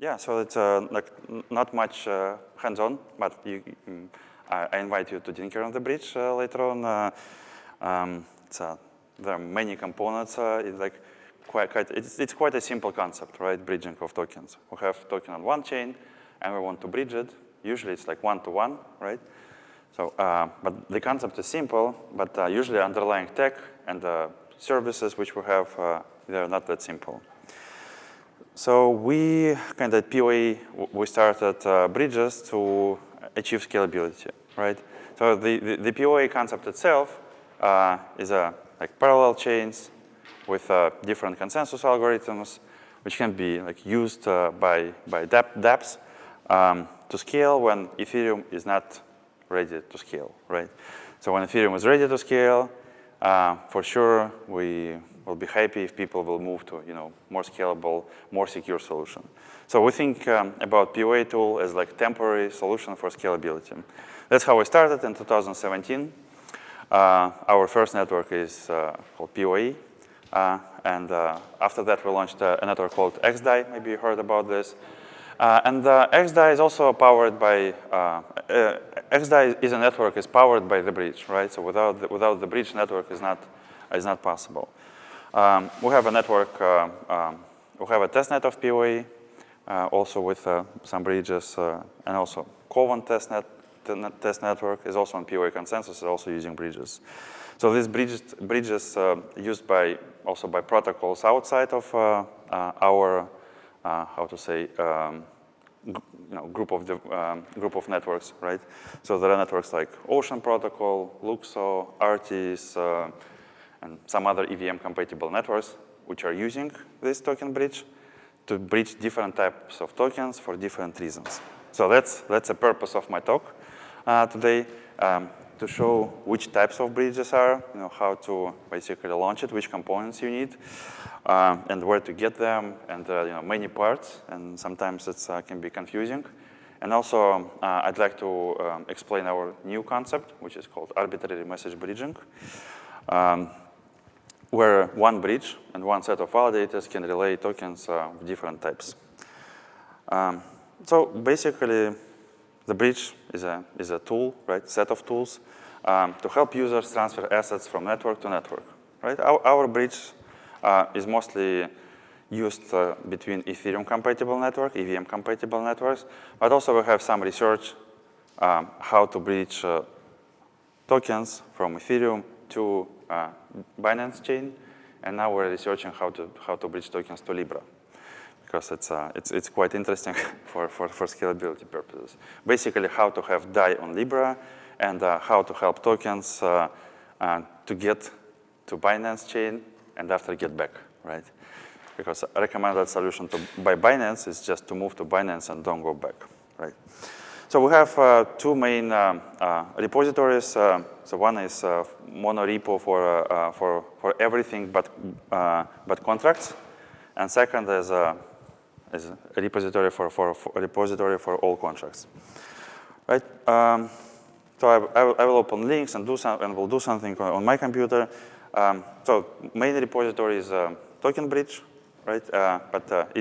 Yeah, so it's like not much hands-on, but I invite you to tinker on the bridge later on. There are many components. It's like it's quite a simple concept, right? Bridging of tokens. We have token on one chain, and we want to bridge it. Usually it's like one-to-one, right? So, but the concept is simple, but usually underlying tech and the services which we have, they're not that simple. So we kind of POA, we started bridges to achieve scalability, right? So the POA concept itself is like parallel chains with different consensus algorithms, which can be like used by dApps to scale when Ethereum is not ready to scale, right? So when Ethereum is ready to scale, for sure we will be happy if people will move to more scalable, more secure solution. So we think about POA tool as like temporary solution for scalability. That's how we started in 2017. Our first network is called POA. And after that, we launched a network called XDAI. Maybe you heard about this. And XDAI is also powered by, XDAI is a network is powered by the bridge, right? So without the bridge, network is not possible. We have a network, we have a testnet of POA, also with some bridges, and also Kovan test network is also on POA consensus, is also using bridges. So these bridges used also by protocols outside of our, how to say, group of networks, right? So there are networks like Ocean Protocol, Luxo, Artis, and some other EVM-compatible networks which are using this token bridge to bridge different types of tokens for different reasons. So that's the purpose of my talk today, to show which types of bridges are, how to basically launch it, which components you need, and where to get them, and many parts, and sometimes it can be confusing. And also, I'd like to explain our new concept, which is called arbitrary message bridging, where one bridge and one set of validators can relay tokens of different types. So basically, the bridge is a tool, right? Set of tools to help users transfer assets from network to network, right? Our bridge is mostly used between Ethereum-compatible network, EVM-compatible networks, but also we have some research how to bridge tokens from Ethereum to Binance chain, and now we're researching how to bridge tokens to Libra, because it's quite interesting for scalability purposes. Basically, how to have DAI on Libra, and how to help tokens to get to Binance chain and after get back, right? Because a recommended solution by Binance is just to move to Binance and don't go back, right? So we have two main repositories. So one is monorepo for everything but contracts, and second is a repository for all contracts, right? So I will open links and we'll do something on my computer. So main repository is token bridge, right? But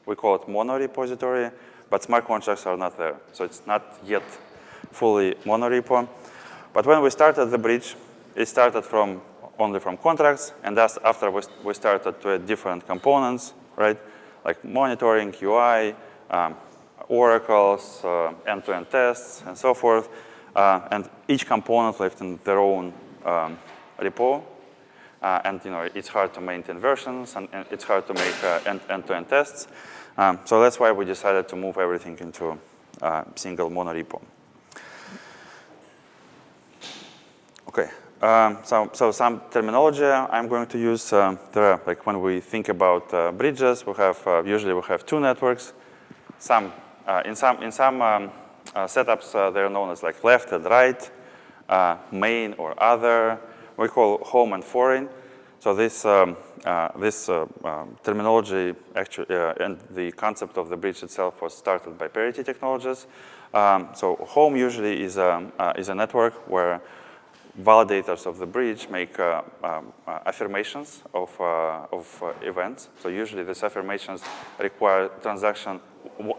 we call it mono repository, but smart contracts are not there. So it's not yet fully monorepo. But when we started the bridge, it started only from contracts, and that's after we started to add different components, right? Like monitoring, UI, oracles, end-to-end tests, and so forth. And each component lived in their own repo. And it's hard to maintain versions, and it's hard to make end-to-end tests. So that's why we decided to move everything into a single monorepo. Okay. So some terminology I'm going to use. Like when we think about bridges, usually we have two networks. In some setups, they're known as like left and right, main or other. We call home and foreign. So this terminology actually and the concept of the bridge itself was started by Parity Technologies. So home usually is a network where validators of the bridge make affirmations of events. So usually these affirmations require transaction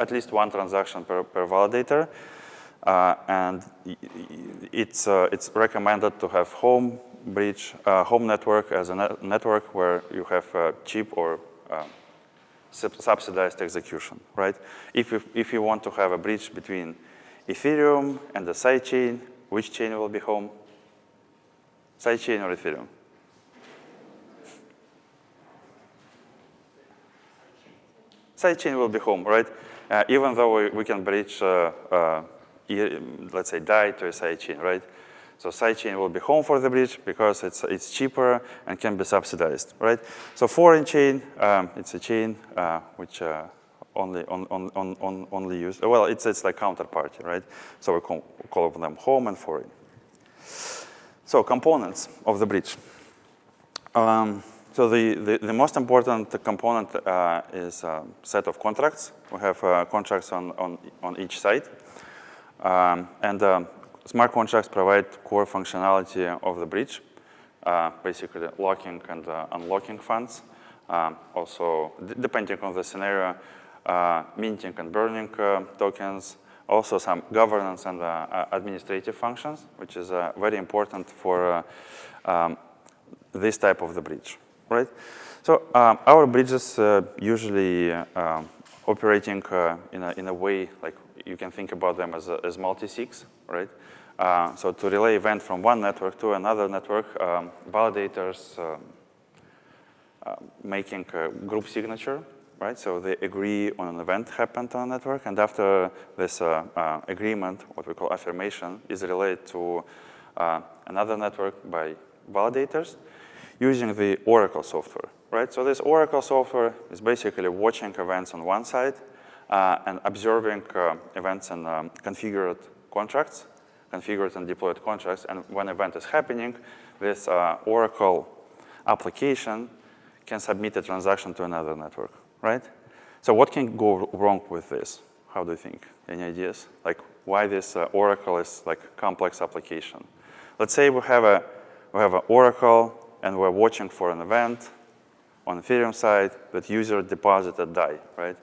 at least one transaction per validator. And it's recommended to have home network as a network where you have cheap or subsidized execution, right? If you want to have a bridge between Ethereum and the sidechain, which chain will be home? Sidechain or Ethereum? Sidechain will be home, right? Even though we can bridge, let's say, DAI to a sidechain, right? So sidechain will be home for the bridge because it's cheaper and can be subsidized, right? So foreign chain, it's a chain which only used. Well, it's like counterparty, right? So we call them home and foreign. So components of the bridge. So the most important component is a set of contracts. We have contracts on each side. And smart contracts provide core functionality of the bridge, basically locking and unlocking funds. Also, depending on the scenario, minting and burning tokens. Also some governance and administrative functions, which is very important for this type of the bridge, right? So our bridges usually operating in a way like you can think about them as multi-sigs, right? So to relay event from one network to another network, validators making a group signature, right? So they agree on an event happened on a network, and after this agreement, what we call affirmation, is relayed to another network by validators using the Oracle software, right? So this Oracle software is basically watching events on one side and observing events in configured contracts, configured and deployed contracts, and when event is happening, this Oracle application can submit a transaction to another network, right? So what can go wrong with this? How do you think? Any ideas? Like why this Oracle is like a complex application? Let's say we have an Oracle and we're watching for an event on Ethereum side that user deposited DAI, right?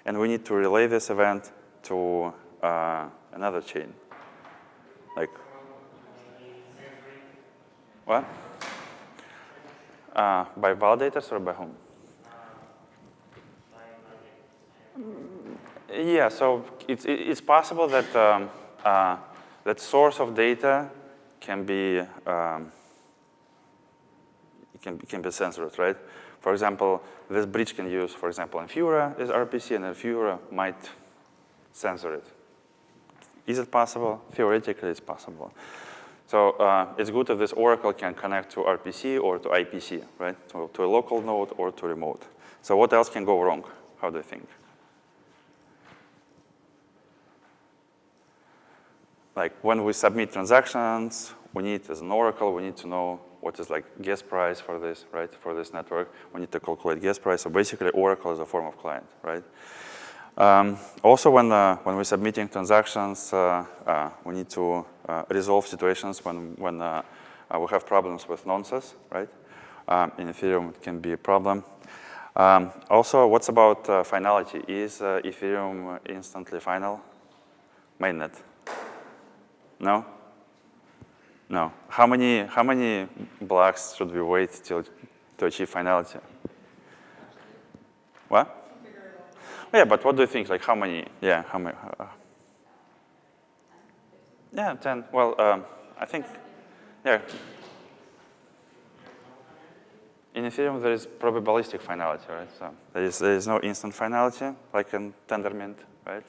And we need to relay this event to another chain. Like what? By validators or by whom? Yeah, so it's possible that that source of data can be censored, right? For example, this bridge can use, for example, Infura as RPC, and Infura might censor it. Is it possible? Theoretically, it's possible. So it's good if this Oracle can connect to RPC or to IPC, right? To a local node or to remote. So what else can go wrong? How do you think? Like when we submit transactions, we need, as an Oracle, we need to know what is like gas price for this, right? For this network, we need to calculate gas price. So basically, Oracle is a form of client, right? Also, when we're submitting transactions, we need to resolve situations when we have problems with nonces, right? In Ethereum, it can be a problem. Also, what's about finality? Is Ethereum instantly final? Mainnet? No? No. How many blocks should we wait to achieve finality? What? Yeah, but what do you think? Like how many? Yeah, how many? Yeah, 10. Well, I think, yeah. In Ethereum, there is probabilistic finality, right? So there is no instant finality like in Tendermint, right?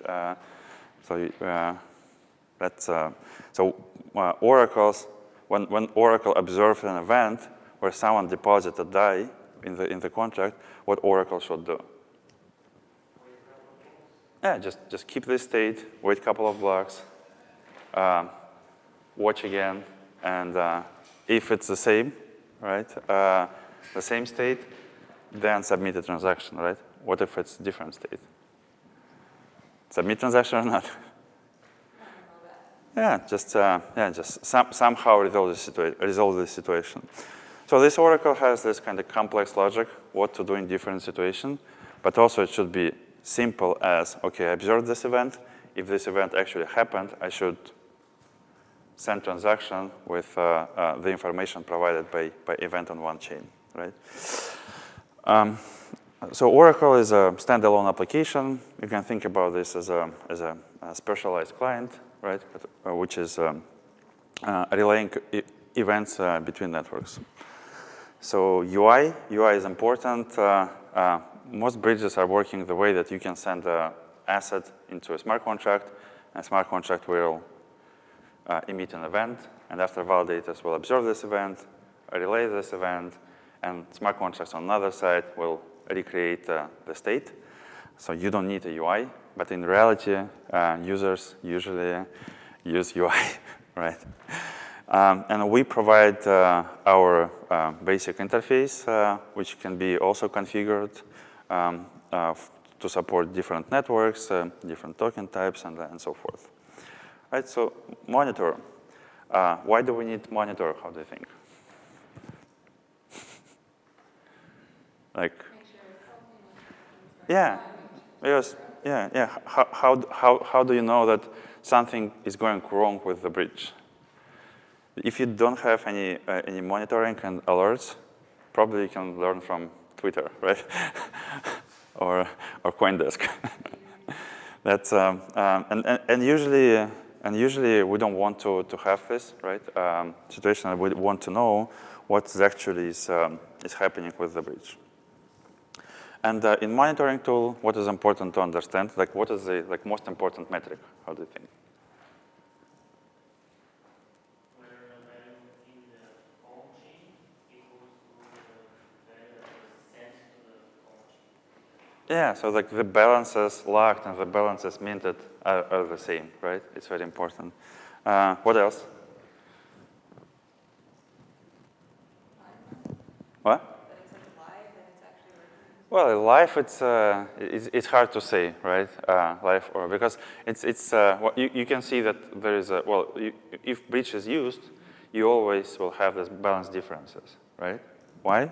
Oracles, when Oracle observes an event where someone deposited DAI in the contract, what Oracle should do? Yeah, just keep this state, wait a couple of blocks, watch again, and if it's the same, right, the same state, then submit a transaction, right? What if it's different state? Submit transaction or not? Yeah, just somehow resolve the situation. So this Oracle has this kind of complex logic, what to do in different situations, but also it should be simple as, OK, I observed this event. If this event actually happened, I should send transaction with the information provided by event on one chain, right? So Oracle is a standalone application. You can think about this as a specialized client, right? Which is relaying events between networks. So UI is important. Most bridges are working the way that you can send an asset into a smart contract, and a smart contract will emit an event, and after validators will observe this event, relay this event, and smart contracts on another side will recreate the state. So you don't need a UI, but in reality, users usually use UI, right? And we provide our basic interface, which can be also configured to support different networks, different token types, and so forth. Right, so monitor. Why do we need monitor? How do you think? Like, yeah, yes, yeah. How do you know that something is going wrong with the bridge? If you don't have any monitoring and alerts, probably you can learn from Twitter, right? or CoinDesk. That's and usually we don't want to have this, right? Situation. We want to know what actually is happening with the bridge. And in monitoring tool, what is important to understand? Like, what is the most important metric? How do you think? Whether the value in the home chain equals to the value that was sent to the home chain. Yeah, so like the balances locked and the balances minted are the same, right? It's very important. What else? What? Well, live, it's hard to say, right? Live or because it's well, you can see that there is if bridge is used, you always will have this balance differences, right? Why?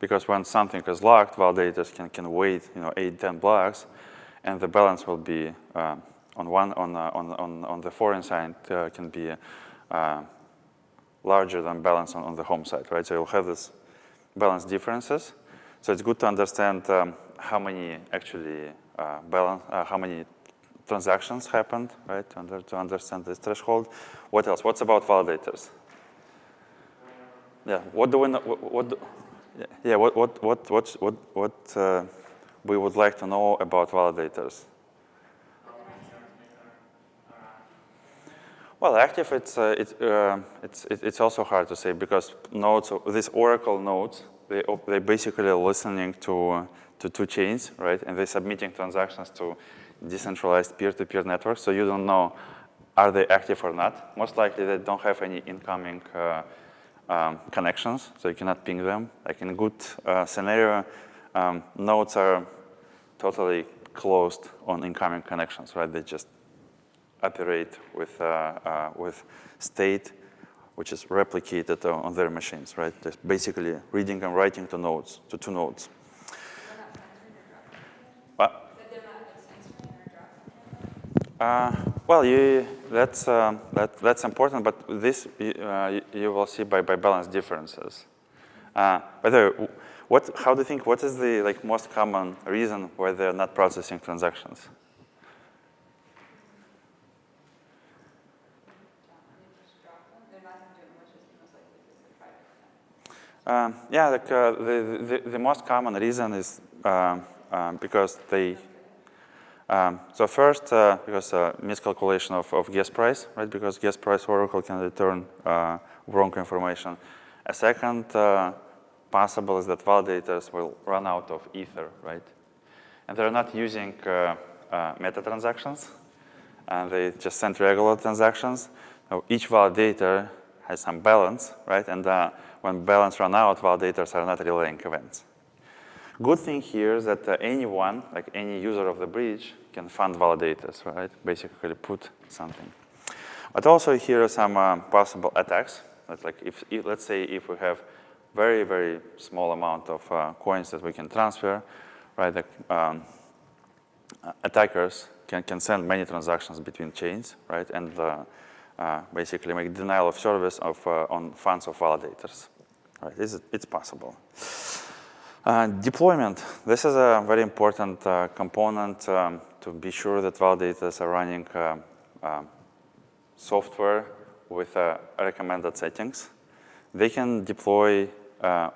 Because when something is locked, validators can wait 8-10 blocks, and the balance will be on the foreign side can be larger than balance on the home side, right? So you'll have this balance differences. So it's good to understand how many actually how many transactions happened, right? To understand this threshold. What else? What's about validators? Yeah. What do we know? What we would like to know about validators? Well, active, it's also hard to say because nodes, these Oracle nodes, they basically are listening to two chains, right? And they're submitting transactions to decentralized peer-to-peer networks. So you don't know, are they active or not? Most likely they don't have any incoming connections, so you cannot ping them. Like in a good scenario, nodes are totally closed on incoming connections, right? They just operate with state, which is replicated on their machines, right? They're basically reading and writing to nodes, to two nodes. What? Well, that's important, but this you will see by balance differences. By the way, how do you think? What is the most common reason why they're not processing transactions? Yeah, the most common reason is because they. So first, because miscalculation of gas price, right? Because gas price Oracle can return wrong information. A second possible is that validators will run out of ether, right? And they're not using meta transactions, and they just send regular transactions. Now, each validator has some balance, right? And when balance run out, validators are not relaying events. Good thing here is that anyone, like any user of the bridge, can fund validators, right? Basically put something. But also here are some possible attacks. That's like if let's say if we have very, very small amount of coins that we can transfer, right? attackers can send many transactions between chains, right? And basically make denial of service on funds of validators. Right? It's possible. Deployment. This is a very important component to be sure that validators are running software with recommended settings. They can deploy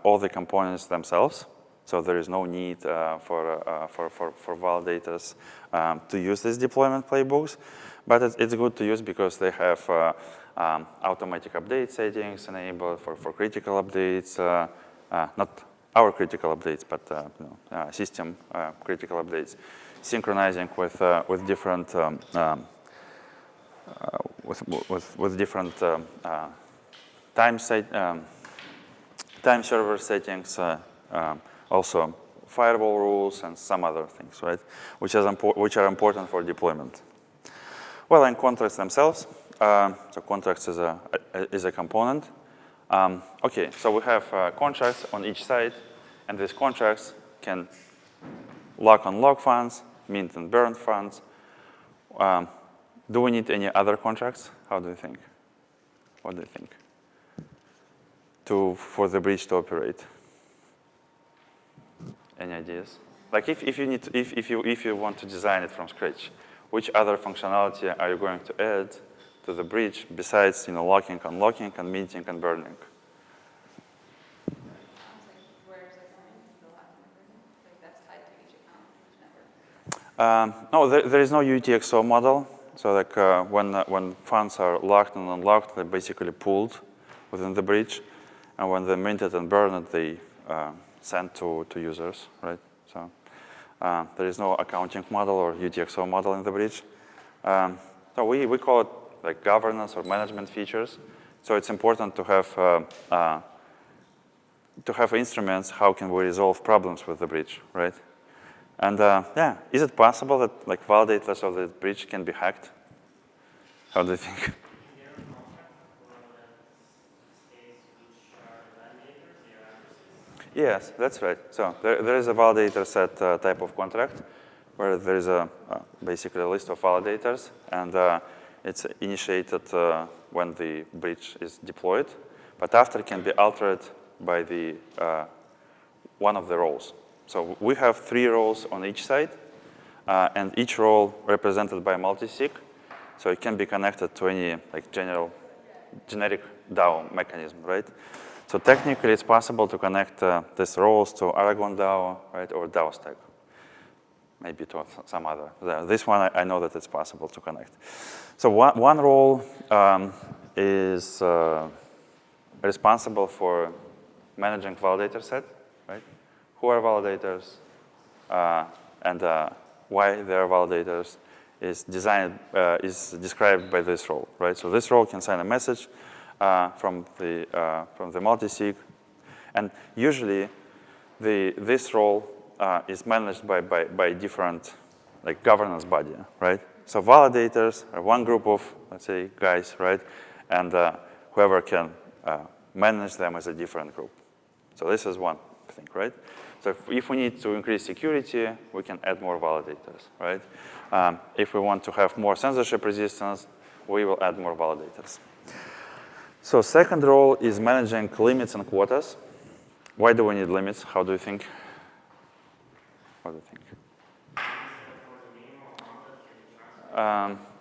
all the components themselves, so there is no need for validators to use these deployment playbooks. But it's good to use because they have automatic update settings enabled for critical updates, not our critical updates, but system critical updates, synchronizing with different different time server settings, also firewall rules and some other things, right? Which are important for deployment. Well, and contracts themselves. So contracts is a component. Okay, so we have contracts on each side, and these contracts can lock and unlock funds, mint and burn funds. Do we need any other contracts? How do you think? What do you think? For the bridge to operate? Any ideas? Like if you want to design it from scratch, which other functionality are you going to add to the bridge besides locking, unlocking, and minting and burning? No, there is no UTXO model. So like when funds are locked and unlocked, they're basically pooled within the bridge. And when they're minted and burned, they sent to users, right? So there is no accounting model or UTXO model in the bridge. So we call it like governance or management features. So it's important to have instruments. How can we resolve problems with the bridge, right? And yeah, is it possible that like validators of the bridge can be hacked? How do you think? Yes, that's right. So there is a validator set type of contract where there is basically a list of validators, and it's initiated when the bridge is deployed, but after it can be altered by the one of the roles. So we have 3 roles on each side, and each role represented by multisig, so it can be connected to any like generic DAO mechanism, right? So technically, it's possible to connect these roles to Aragon DAO, right, or DAO stack, maybe to some other. This one, I know that it's possible to connect. So one role is responsible for managing validator set, right? Who are validators and why they are validators is described by this role, right? So this role can send a message from the multisig, and usually this role is managed by different like governance body, right? So validators are one group of, let's say, guys, right? And whoever can manage them as a different group. So this is one thing, right? So if we need to increase security, we can add more validators, right? If we want to have more censorship resistance, we will add more validators. So second role is managing limits and quotas. Why do we need limits? How do you think? What do you think?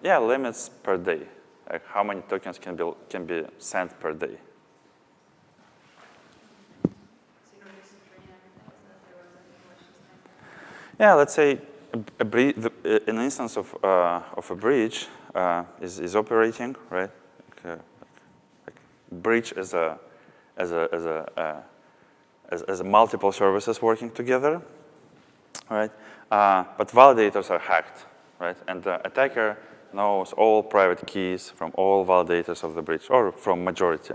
Yeah, limits per day. Like how many tokens can be sent per day? Yeah, let's say an instance of a bridge is operating, right? Bridge as a multiple services working together, right? But validators are hacked, right? And the attacker knows all private keys from all validators of the bridge, or from majority.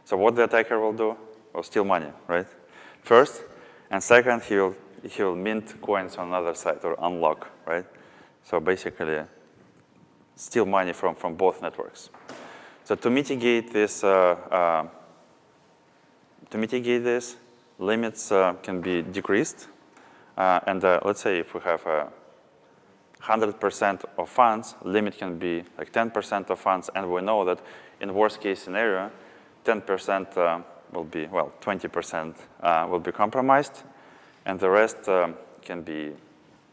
So what the attacker will do? Will steal money, right? First, and second, he'll mint coins on another side or unlock, right? So basically, steal money from both networks. So to mitigate this, limits can be decreased. And let's say if we have 100% of funds, limit can be like 10% of funds, and we know that in worst case scenario, 10% will be, well, 20% will be compromised, and the rest can be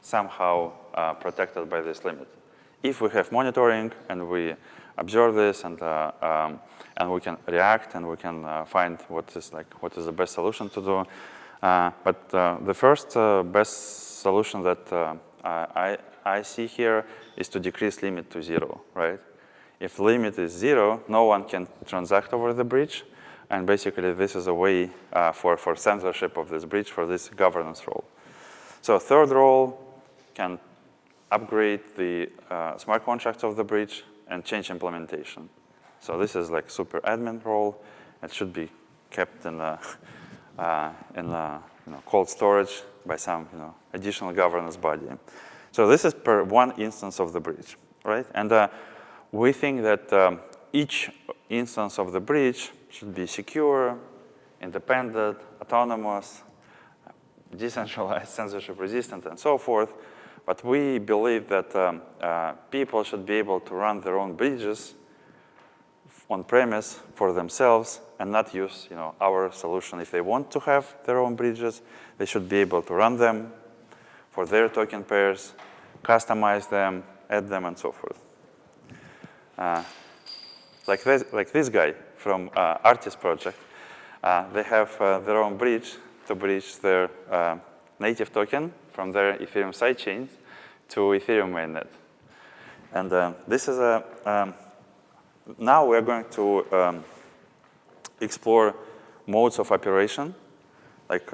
somehow protected by this limit. If we have monitoring and we observe this and we can react and we can find what is the best solution to do. But the first best solution that I see here is to decrease limit to 0, right? If the limit is 0, no one can transact over the bridge. And basically, this is a way for censorship of this bridge, for this governance role. So third role can upgrade the smart contracts of the bridge and change implementation. So this is like super admin role. It should be kept in cold storage by some additional governance body. So this is per one instance of the bridge, right? And we think that each instance of the bridge should be secure, independent, autonomous, decentralized, censorship resistant, and so forth. But we believe that people should be able to run their own bridges on premise for themselves and not use our solution. If they want to have their own bridges, they should be able to run them for their token pairs, customize them, add them, and so forth. Like this guy from Artist project, they have their own bridge to bridge their native token from their Ethereum sidechain to Ethereum mainnet. And this is now we're going to explore modes of operation, like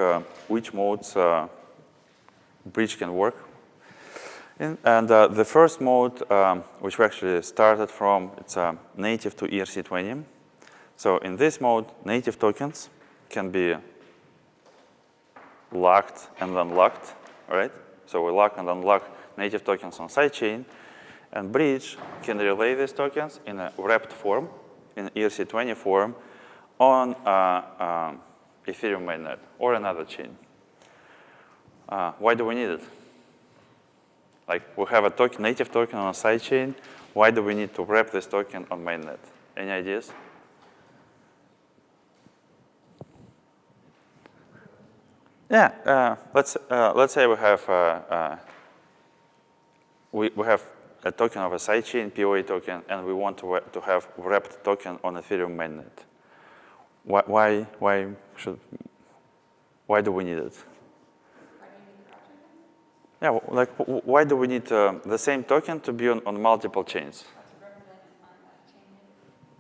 which modes bridge can work. And the first mode, which we actually started from, it's native to ERC20. So in this mode, native tokens can be locked and unlocked, right? So we lock and unlock native tokens on sidechain, and bridge can relay these tokens in a wrapped form, in ERC20 form, on Ethereum mainnet or another chain. Why do we need it? Like we have a native token on a sidechain. Why do we need to wrap this token on mainnet? Any ideas? Yeah, let's say we have we have a token of a sidechain, POA token, and we want to have wrapped token on Ethereum mainnet. Why do we need it? Yeah, like why do we need the same token to be on multiple chains?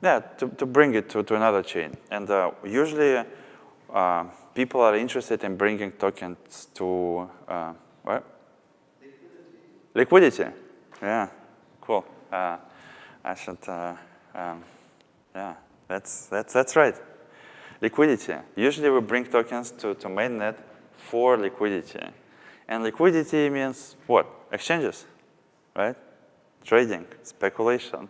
Yeah, to bring it to another chain. And usually people are interested in bringing tokens to what? Liquidity. Yeah, cool. I should. Yeah, that's right. Liquidity. Usually we bring tokens to mainnet for liquidity. And liquidity means what? Exchanges, right? Trading, speculation.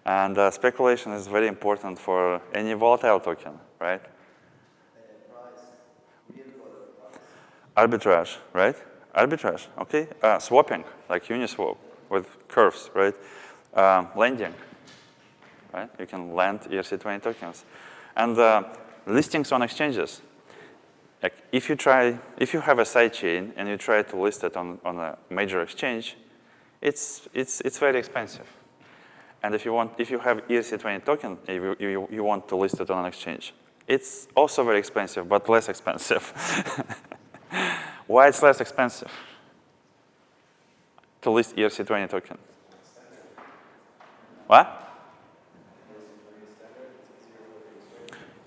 And speculation is very important for any volatile token, right? Arbitrage, right? Arbitrage, okay. Swapping, like Uniswap with curves, right? Lending, right? You can lend ERC20 tokens. And listings on exchanges. Like if you have a sidechain and you try to list it on a major exchange, it's very expensive. And if you have ERC20 token, you want to list it on an exchange, it's also very expensive, but less expensive. Why it's less expensive to list ERC20 token? What?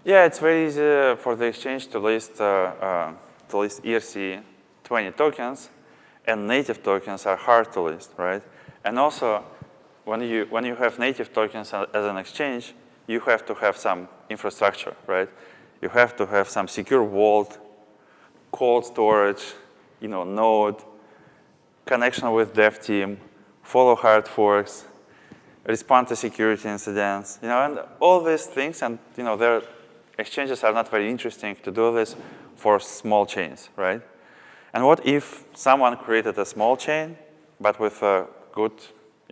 Yeah, it's very easy for the exchange to list ERC20 tokens, and native tokens are hard to list, right? And also, when you have native tokens as an exchange, you have to have some infrastructure, right? You have to have some secure vault, cold storage, node, connection with dev team, follow hard forks, respond to security incidents, and all these things. And their exchanges are not very interesting to do this for small chains, right? And what if someone created a small chain but with good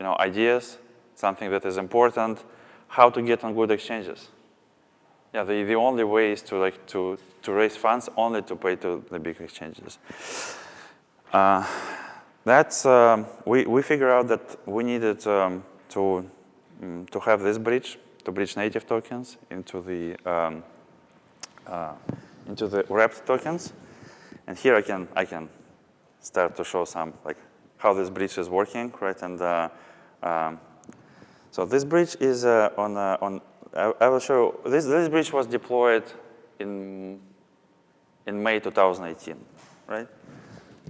ideas, something that is important, how to get on good exchanges. Yeah, the only way is to raise funds only to pay to the big exchanges. We figured out that we needed to have this bridge, to bridge native tokens into the wrapped tokens. And here I can start to show some how this bridge is working, right? And so this bridge is I will show you, this bridge was deployed in May 2018, right?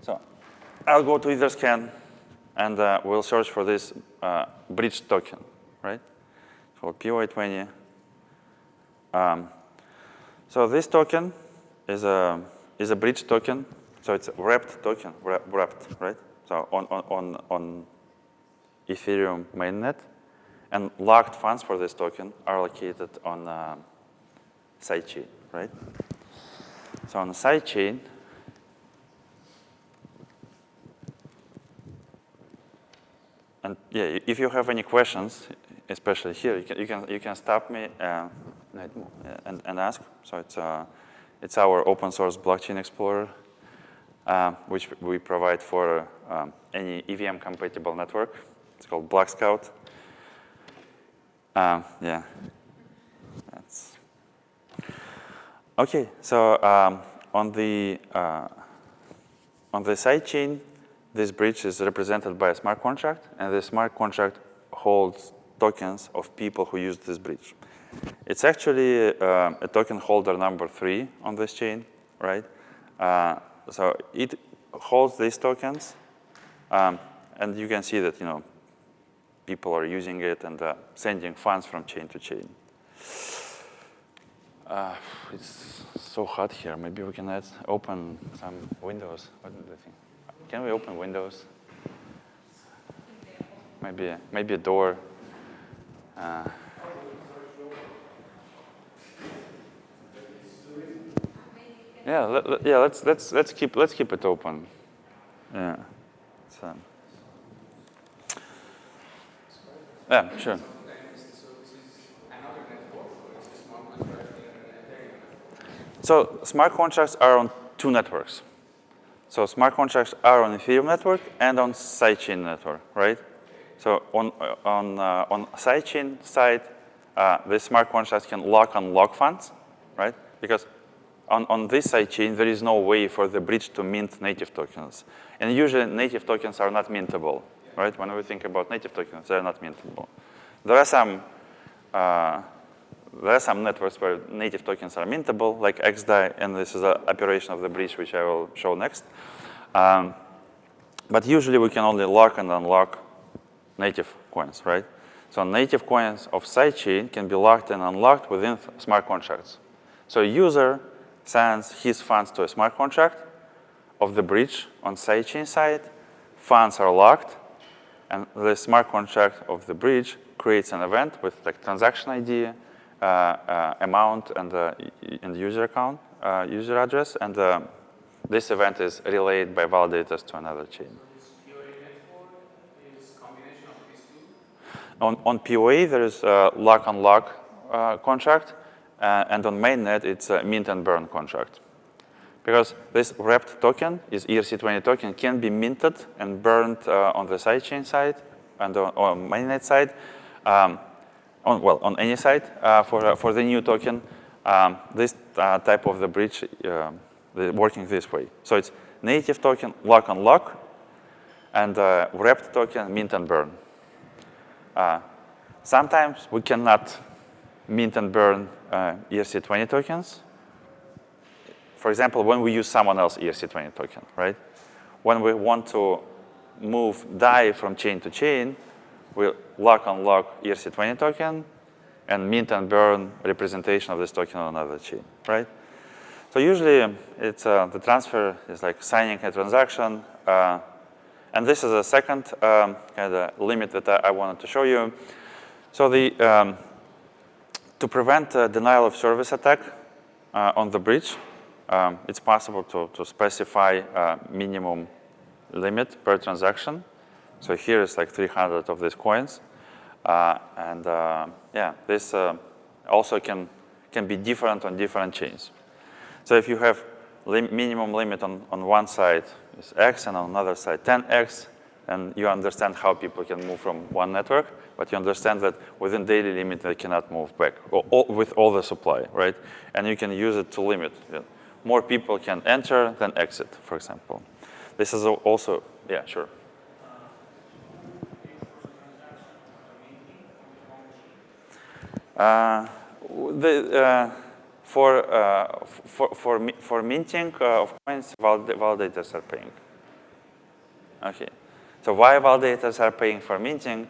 So I'll go to Etherscan, and we'll search for this bridge token, right? So POA 20. So this token is a bridge token. So it's a wrapped token, wrapped, right? So on Ethereum mainnet. And locked funds for this token are located on sidechain, right? So on the sidechain, and yeah, if you have any questions, especially here, you can stop me and ask. So it's our open source blockchain explorer, which we provide for any EVM compatible network. It's called Block Scout. Yeah, that's okay. So on the sidechain, this bridge is represented by a smart contract, and the smart contract holds tokens of people who use this bridge. It's actually a token holder number 3 on this chain, right? So it holds these tokens, and you can see that people are using it and sending funds from chain to chain. It's so hot here. Maybe we can open some windows. What do you think? Can we open windows? Maybe a door. Let's keep it open. Yeah. Yeah, sure. So smart contracts are on 2 networks. So smart contracts are on Ethereum network and on sidechain network, right? So on sidechain side, the smart contracts can lock and unlock funds, right? Because on this sidechain, there is no way for the bridge to mint native tokens. And usually native tokens are not mintable, right? When we think about native tokens, they're not mintable. There are some networks where native tokens are mintable, like XDAI, and this is an operation of the bridge, which I will show next. But usually we can only lock and unlock native coins, right? So native coins of sidechain can be locked and unlocked within smart contracts. So a user sends his funds to a smart contract of the bridge on sidechain side. Funds are locked, and the smart contract of the bridge creates an event with transaction ID, amount, and user account, user address, and this event is relayed by validators to another chain. So this POA network is a combination of these 2? On POA, there is a lock-unlock contract, and on mainnet, it's a mint and burn contract. Because this wrapped token, is ERC20 token, can be minted and burned on the sidechain side and on mainnet side, on any side for the new token. This type of the bridge working this way. So it's native token, lock-unlock, and wrapped token, mint and burn. Sometimes we cannot mint and burn ERC20 tokens. For example, when we use someone else's ERC20 token, right? When we want to move DAI from chain to chain, we lock-unlock ERC20 token and mint and burn representation of this token on another chain, right? So usually it's the transfer is like signing a transaction. And this is a second kind of limit that I wanted to show you. So to prevent a denial of service attack on the bridge, it's possible to specify a minimum limit per transaction. So here is like 300 of these coins. Yeah, this also can be different on different chains. So if you have minimum limit on one side is X and on another side 10X, and you understand how people can move from one network, but you understand that within daily limit they cannot move back with all the supply, right? And you can use it to limit. More people can enter than exit, for example. This is also, yeah, sure. For minting of coins, validators are paying. Okay, so why validators are paying for minting?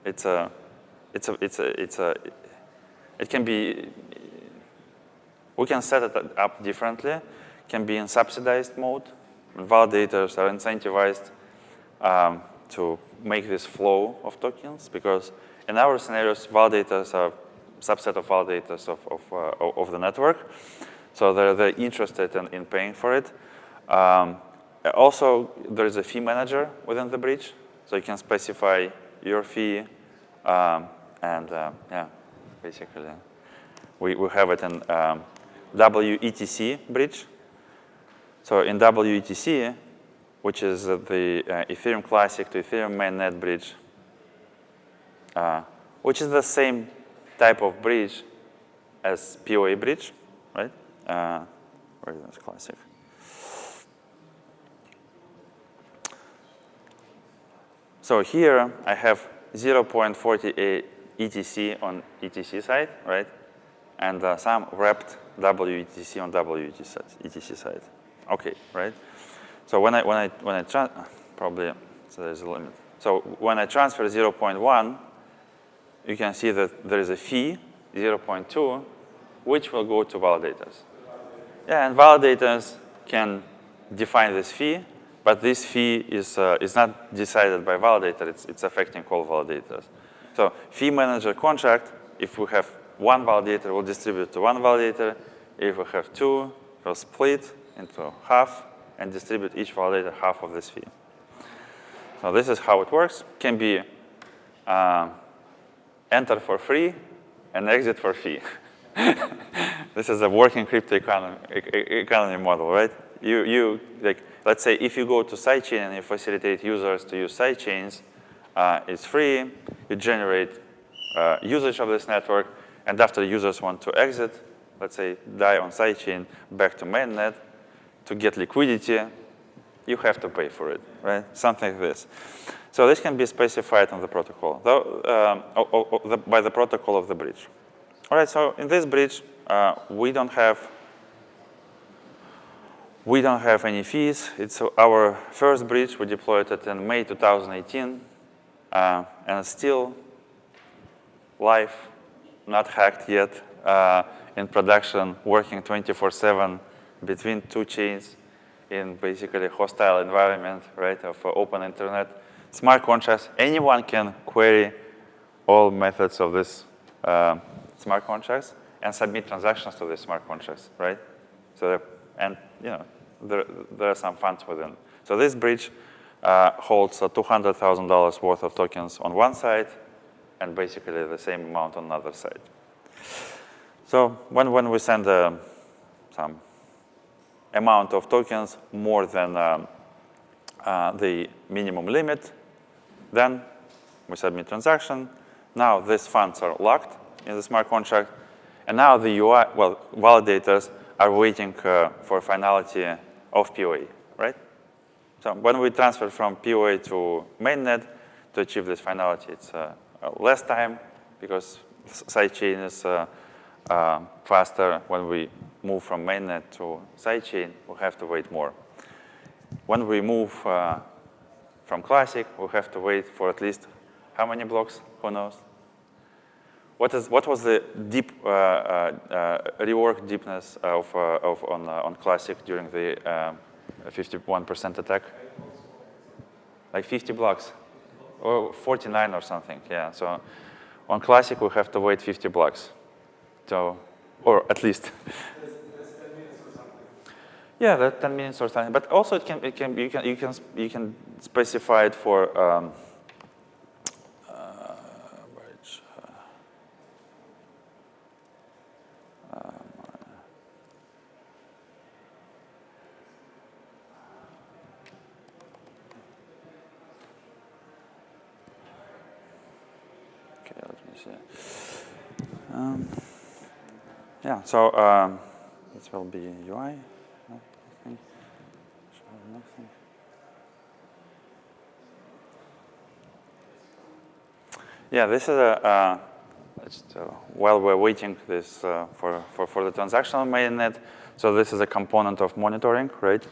It can be. We can set it up differently. It can be in subsidized mode. Validators are incentivized to make this flow of tokens because in our scenarios, validators are subset of validators of the network. So they're interested in paying for it. Also, there is a fee manager within the bridge. So you can specify your fee. Yeah, basically, we have it in WETC bridge. So in WETC, which is the Ethereum Classic to Ethereum mainnet bridge, which is the same type of bridge as POA bridge, right? Where is this Classic? So here I have 0.48 ETC on ETC side, right? And some wrapped WETC on WETC side. Okay, right? So when I probably so there's a limit. So when I transfer 0.1, you can see that there is a fee 0.2, which will go to validators. Yeah, and validators can define this fee, but this fee is not decided by validator. It's affecting all validators. So fee manager contract, if we have one validator, we'll distribute to one validator. If we have two, we'll split into half and distribute each validator half of this fee. So this is how it works. Can be enter for free and exit for fee. This is a working crypto economy model, right? You like, let's say if you go to sidechain and you facilitate users to use sidechains, it's free. You generate usage of this network, and after users want to exit, let's say die on sidechain back to mainnet to get liquidity, you have to pay for it, right? Something like this. So this can be specified on the protocol, by the protocol of the bridge. All right, so in this bridge, we don't have any fees. It's our first bridge. We deployed it in May 2018, and it's still live, not hacked yet, in production, working 24/7 between two chains in basically hostile environment, right, of open internet. Smart contracts, anyone can query all methods of this smart contracts and submit transactions to these smart contracts, right? So, and there are some funds within. So this bridge holds $200,000 worth of tokens on one side and basically the same amount on another side. So when we send some amount of tokens more than the minimum limit, then we submit transaction. Now these funds are locked in the smart contract, and now the UI, validators are waiting for finality of POA, right? So when we transfer from POA to mainnet to achieve this finality, it's less time because sidechain is faster. When we move from mainnet to sidechain, we have to wait more. When we move from Classic, we have to wait for at least how many blocks? Who knows? What was the deep rework deepness on Classic during the 51% attack? Like 50 blocks, or 49 or something. Yeah. So on Classic, we have to wait 50 blocks, so or at least. That's 10 minutes or something. Yeah, that's 10 minutes or something. But also, you can specify it for Yeah, so this will be UI. Nothing. Nothing. Yeah, this is while we're waiting this for the transactional mainnet. So this is a component of monitoring, right?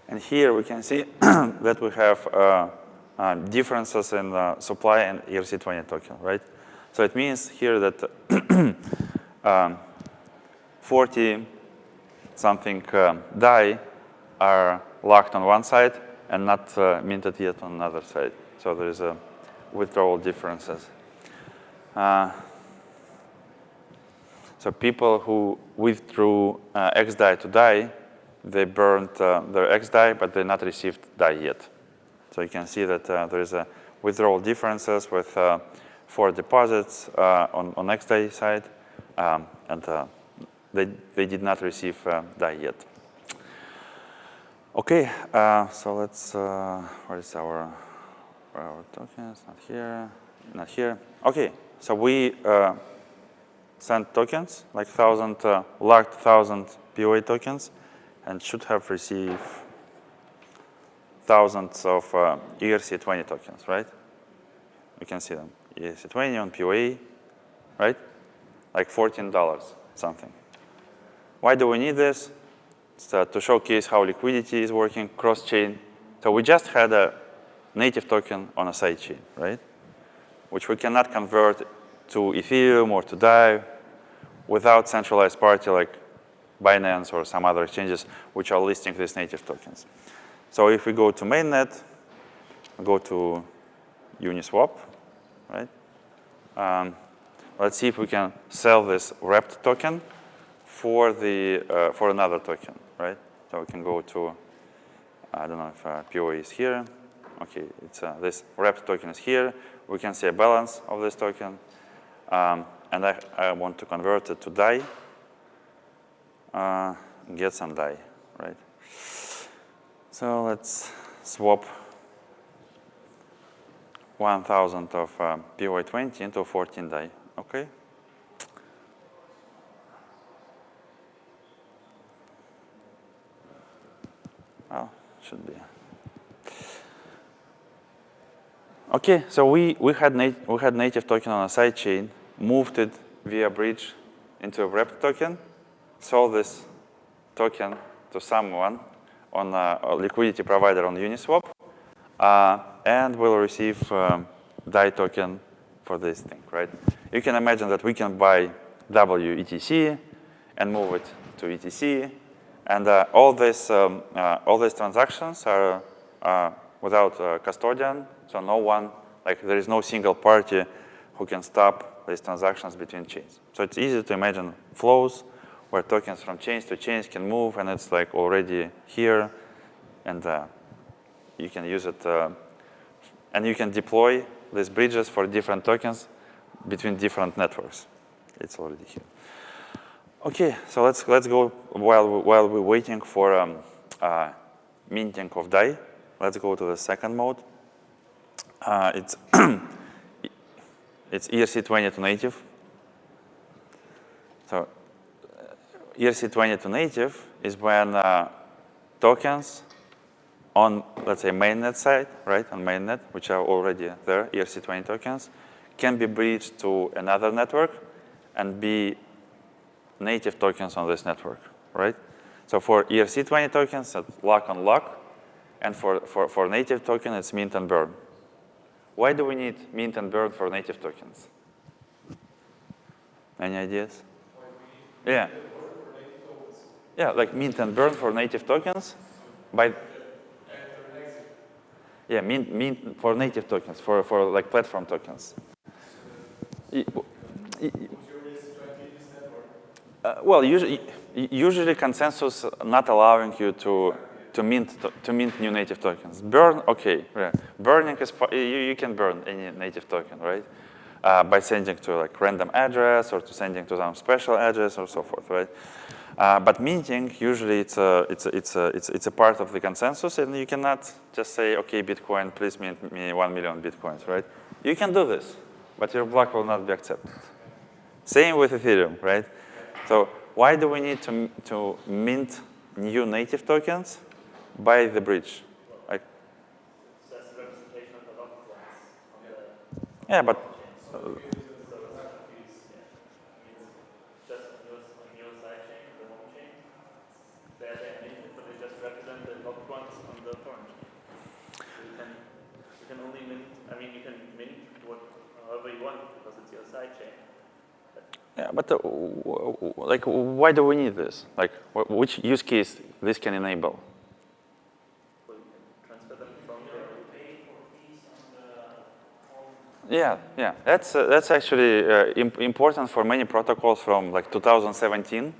And here we can see that we have differences in supply and ERC20 token, right? So it means here that 40 something DAI are locked on one side and not minted yet on another side. So there is a withdrawal differences. So people who withdrew X DAI to DAI, they burned their X DAI, but they not received DAI yet. So you can see that there is a withdrawal differences with 4 deposits on X DAI side, and they did not receive DAI yet. Okay, so let's, where is our tokens? Not here, not here. Okay, so we sent tokens, like locked 1,000 POA tokens, and should have received thousands of ERC20 tokens, right? You can see them, ERC20 on POA, right? Like $14 something. Why do we need this? It's to showcase how liquidity is working cross-chain. So we just had a native token on a sidechain, right? Which we cannot convert to Ethereum or to DAI without centralized party like Binance or some other exchanges which are listing these native tokens. So if we go to mainnet, go to Uniswap, right? Let's see if we can sell this wrapped token for another token, right? So we can go to, I don't know if POA is here. Okay, it's this wrapped token is here. We can see a balance of this token. And I want to convert it to DAI, get some DAI, right? So let's swap 1,000 of POA20 into 14 DAI, okay? Well, should be. Okay, so we had native token on a sidechain, moved it via bridge into a wrapped token, sold this token to someone on a liquidity provider on Uniswap, and we'll receive DAI token for this thing, right? You can imagine that we can buy WETC and move it to ETC, and all these transactions are without custodian, so no one, like there is no single party who can stop these transactions between chains. So it's easy to imagine flows where tokens from chains to chains can move, and it's like already here, and you can use it, and you can deploy these bridges for different tokens between different networks. It's already here. Okay, so let's go while we're waiting for minting of DAI. Let's go to the second mode. It's it's ERC20 to native. So ERC20 to native is when tokens on, let's say, mainnet side, right, on mainnet, which are already there, ERC20 tokens, can be bridged to another network and be native tokens on this network, right? So for ERC20 tokens, it's lock on lock, and for native token, it's mint and burn. Why do we need mint and burn for native tokens? Any ideas? Yeah. Yeah, like mint and burn for native tokens. Yeah, mint for native tokens, for like platform tokens. Well, usually consensus not allowing you to mint new native tokens. Burn, okay, yeah. Burning is you can burn any native token, right? By sending to like random address or to sending to some special address or so forth, right? But minting usually it's a part of the consensus, and you cannot just say, okay, Bitcoin, please mint me 1 million Bitcoins, right? You can do this, but your block will not be accepted. Same with Ethereum, right? So why do we need to mint new native tokens by the bridge? Like, So that's a representation of the locked ones on the yeah, but just on your side chain, the home chain, they're minted, but they just represent the locked ones on the foreign chain. So you can only mint, I mean, you can mint however you want because it's your side chain. yeah, but like, why do we need this? Like, which use case this can enable? Well, you can transfer them from your Yeah. That's actually important for many protocols from like 2017.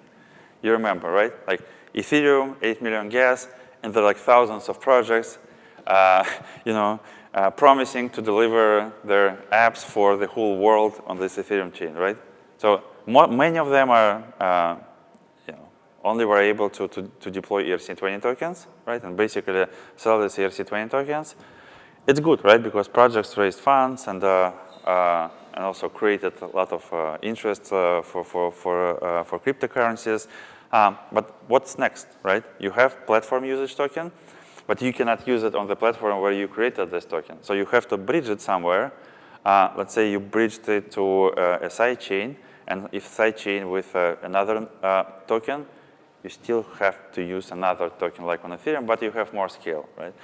You remember, right? Like Ethereum, 8 million gas, and there are like thousands of projects, promising to deliver their apps for the whole world on this Ethereum chain, right? So many of them are, only were able to deploy ERC20 tokens, right? And basically sell these ERC20 tokens. It's good, right? Because projects raised funds and also created a lot of interest for cryptocurrencies. But what's next, right? You have platform usage token, but you cannot use it on the platform where you created this token. So you have to bridge it somewhere. Let's say you bridged it to a side chain, and if side chain with another token, you still have to use another token like on Ethereum, but you have more scale, right?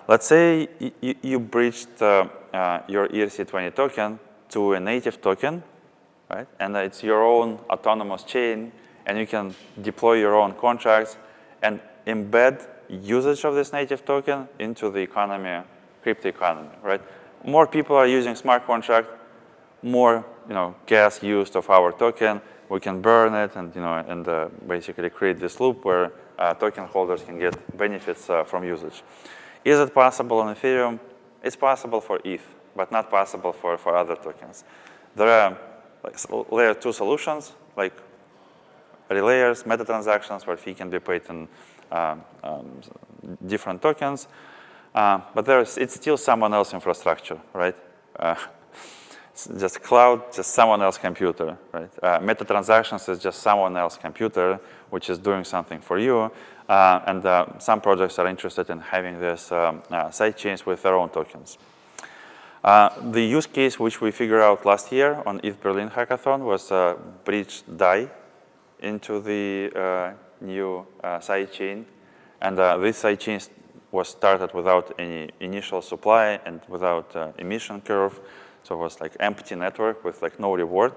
Let's say you bridged your ERC20 token to a native token, right? And it's your own autonomous chain, and you can deploy your own contracts and embed usage of this native token into the economy, crypto economy, right? More people are using smart contract, more gas used of our token. We can burn it and basically create this loop where token holders can get benefits from usage. Is it possible on Ethereum? It's possible for ETH, but not possible for other tokens. There are like layer 2 solutions, like relayers, meta transactions, where fee can be paid in different tokens. But it's still someone else's infrastructure, right? It's just cloud, just someone else's computer, right? Meta transactions is just someone else's computer, which is doing something for you. And some projects are interested in having this side chains with their own tokens. The use case which we figured out last year on ETH Berlin hackathon was bridge DAI into the new side chain. And this side chain was started without any initial supply and without emission curve. So it was like empty network with like no reward.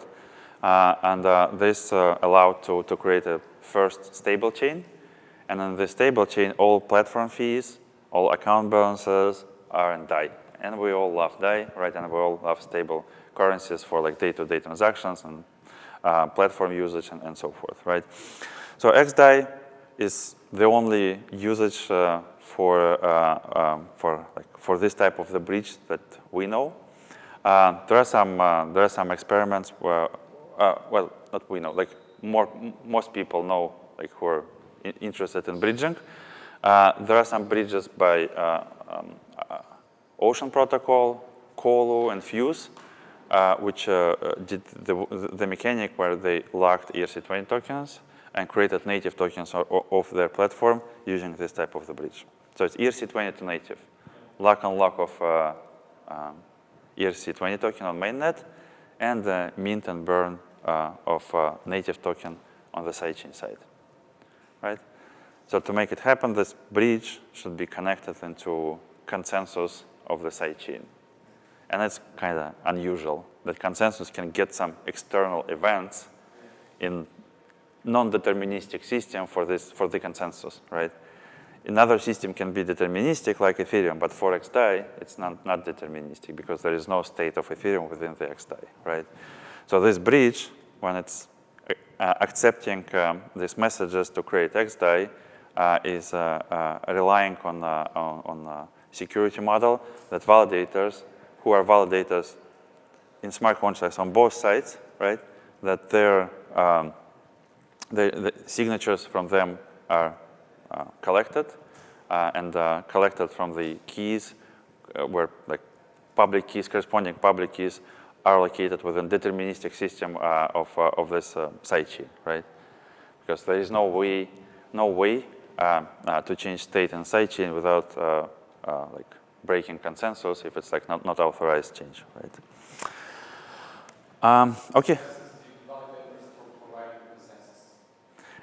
And this allowed to create a first stable chain. And in this stable chain, all platform fees, all account balances are in DAI. And we all love DAI, right? And we all love stable currencies for like day-to-day transactions and platform usage and so forth, right? So XDAI is the only usage for this type of the bridge that we know. There are some experiments where, well, not we know, like most people know, like who are interested in bridging. There are some bridges by Ocean Protocol, Colo, and Fuse, which did the mechanic where they locked ERC20 tokens and created native tokens of their platform using this type of the bridge. So it's ERC20 to native, lock and lock of ERC20 token on mainnet, and mint and burn of native token on the sidechain side, right? So to make it happen, this bridge should be connected into consensus of the sidechain. And it's kind of unusual that consensus can get some external events in non-deterministic system for the consensus, right? Another system can be deterministic like Ethereum, but for XDAI, it's not deterministic because there is no state of Ethereum within the XDAI, right? So this bridge, when it's accepting these messages to create XDAI, is relying on a security model that validators, who are validators in smart contracts on both sides, right? That the signatures from them are collected and collected from the keys where like public keys, corresponding public keys are located within deterministic system of this sidechain, right? Because there is no way to change state in sidechain without like breaking consensus if it's like not authorized change, right? Okay.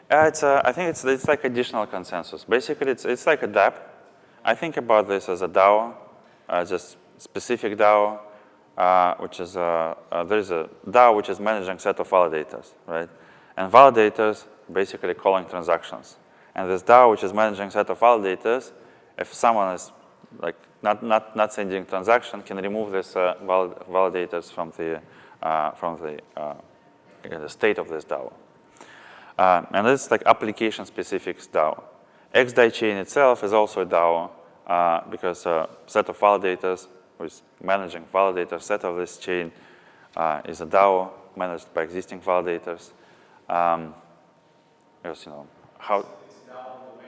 I think it's like additional consensus. Basically, it's like a DApp. I think about this as a DAO, just specific DAO, which is there's a DAO which is managing set of validators, right? And validators basically calling transactions. And this DAO which is managing set of validators, if someone is like not sending transaction, can remove this validators from the state of this DAO. And it's like application-specific DAO. XDAI chain itself is also a DAO because a set of validators who is managing validator set of this chain is a DAO managed by existing validators. Because, you know, how? It's a DAO on the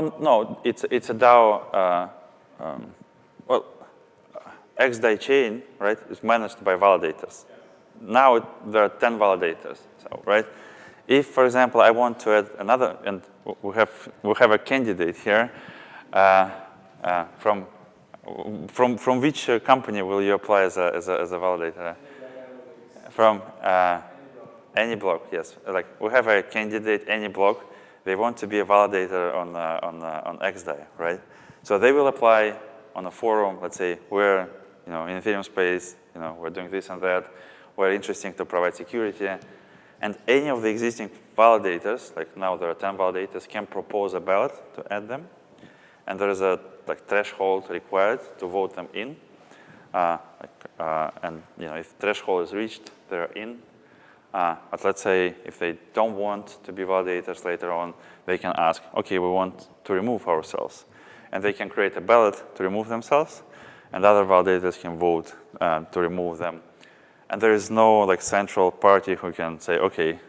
mainnet? Oh, no, it's a DAO. Well, XDAI chain, right, is managed by validators. Yeah. Now there are 10 validators, so right. If, for example, I want to add another, and we have a candidate here, from which company will you apply as a validator? From any block, yes. Like we have a candidate, any block. They want to be a validator on XDAI, right? So they will apply on a forum. Let's say we're in Ethereum space. We're doing this and that. We're interesting to provide security. And any of the existing validators, like now there are 10 validators, can propose a ballot to add them. And there is a threshold required to vote them in. And if threshold is reached, they're in. But let's say if they don't want to be validators later on, they can ask, okay, we want to remove ourselves. And they can create a ballot to remove themselves. And other validators can vote to remove them. And there is no central party who can say, okay,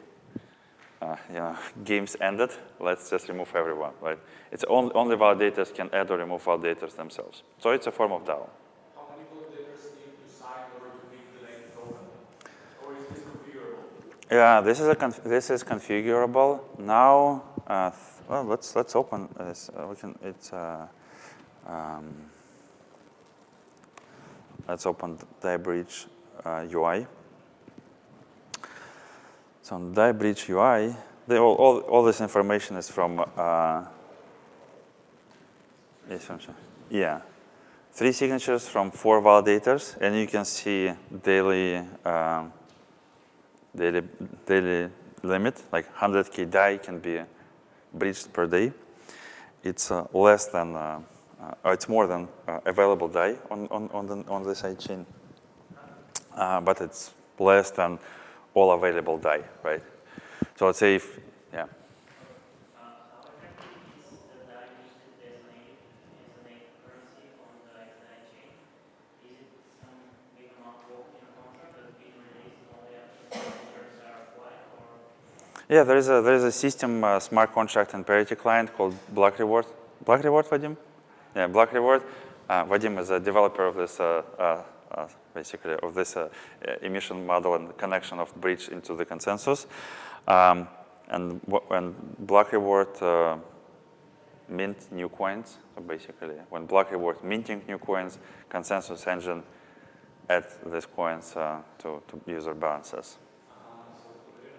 game's ended. Let's just remove everyone, right? It's only validators can add or remove validators themselves. So it's a form of DAO. How many validators need to sign in order to make the lane open? Or is this configurable? Yeah, this is configurable now. Well, let's open this. Let's open DappBridge UI. So on DappBridge UI, all this information is from yeah, 3 signatures from 4 validators, and you can see daily limit, like 100K DAI can be breached per day. It's less than, it's more than available DAI on the sidechain. But it's less than all available DAI, right? So let's say if, yeah. How effective is the DAI used as a native currency on the XDAI chain? Is it some big amount blocked in a contract that's being released only after the signatures are applied, or? Yeah, there is a system smart contract and parity client called Block Reward. Block Reward, Vadim? Yeah, Block Reward. Vadim is a developer of this. Basically, of this emission model and connection of bridge into the consensus. And when Block Reward mint new coins, so basically, when Block Reward minting new coins, consensus engine add these coins to user balances. So in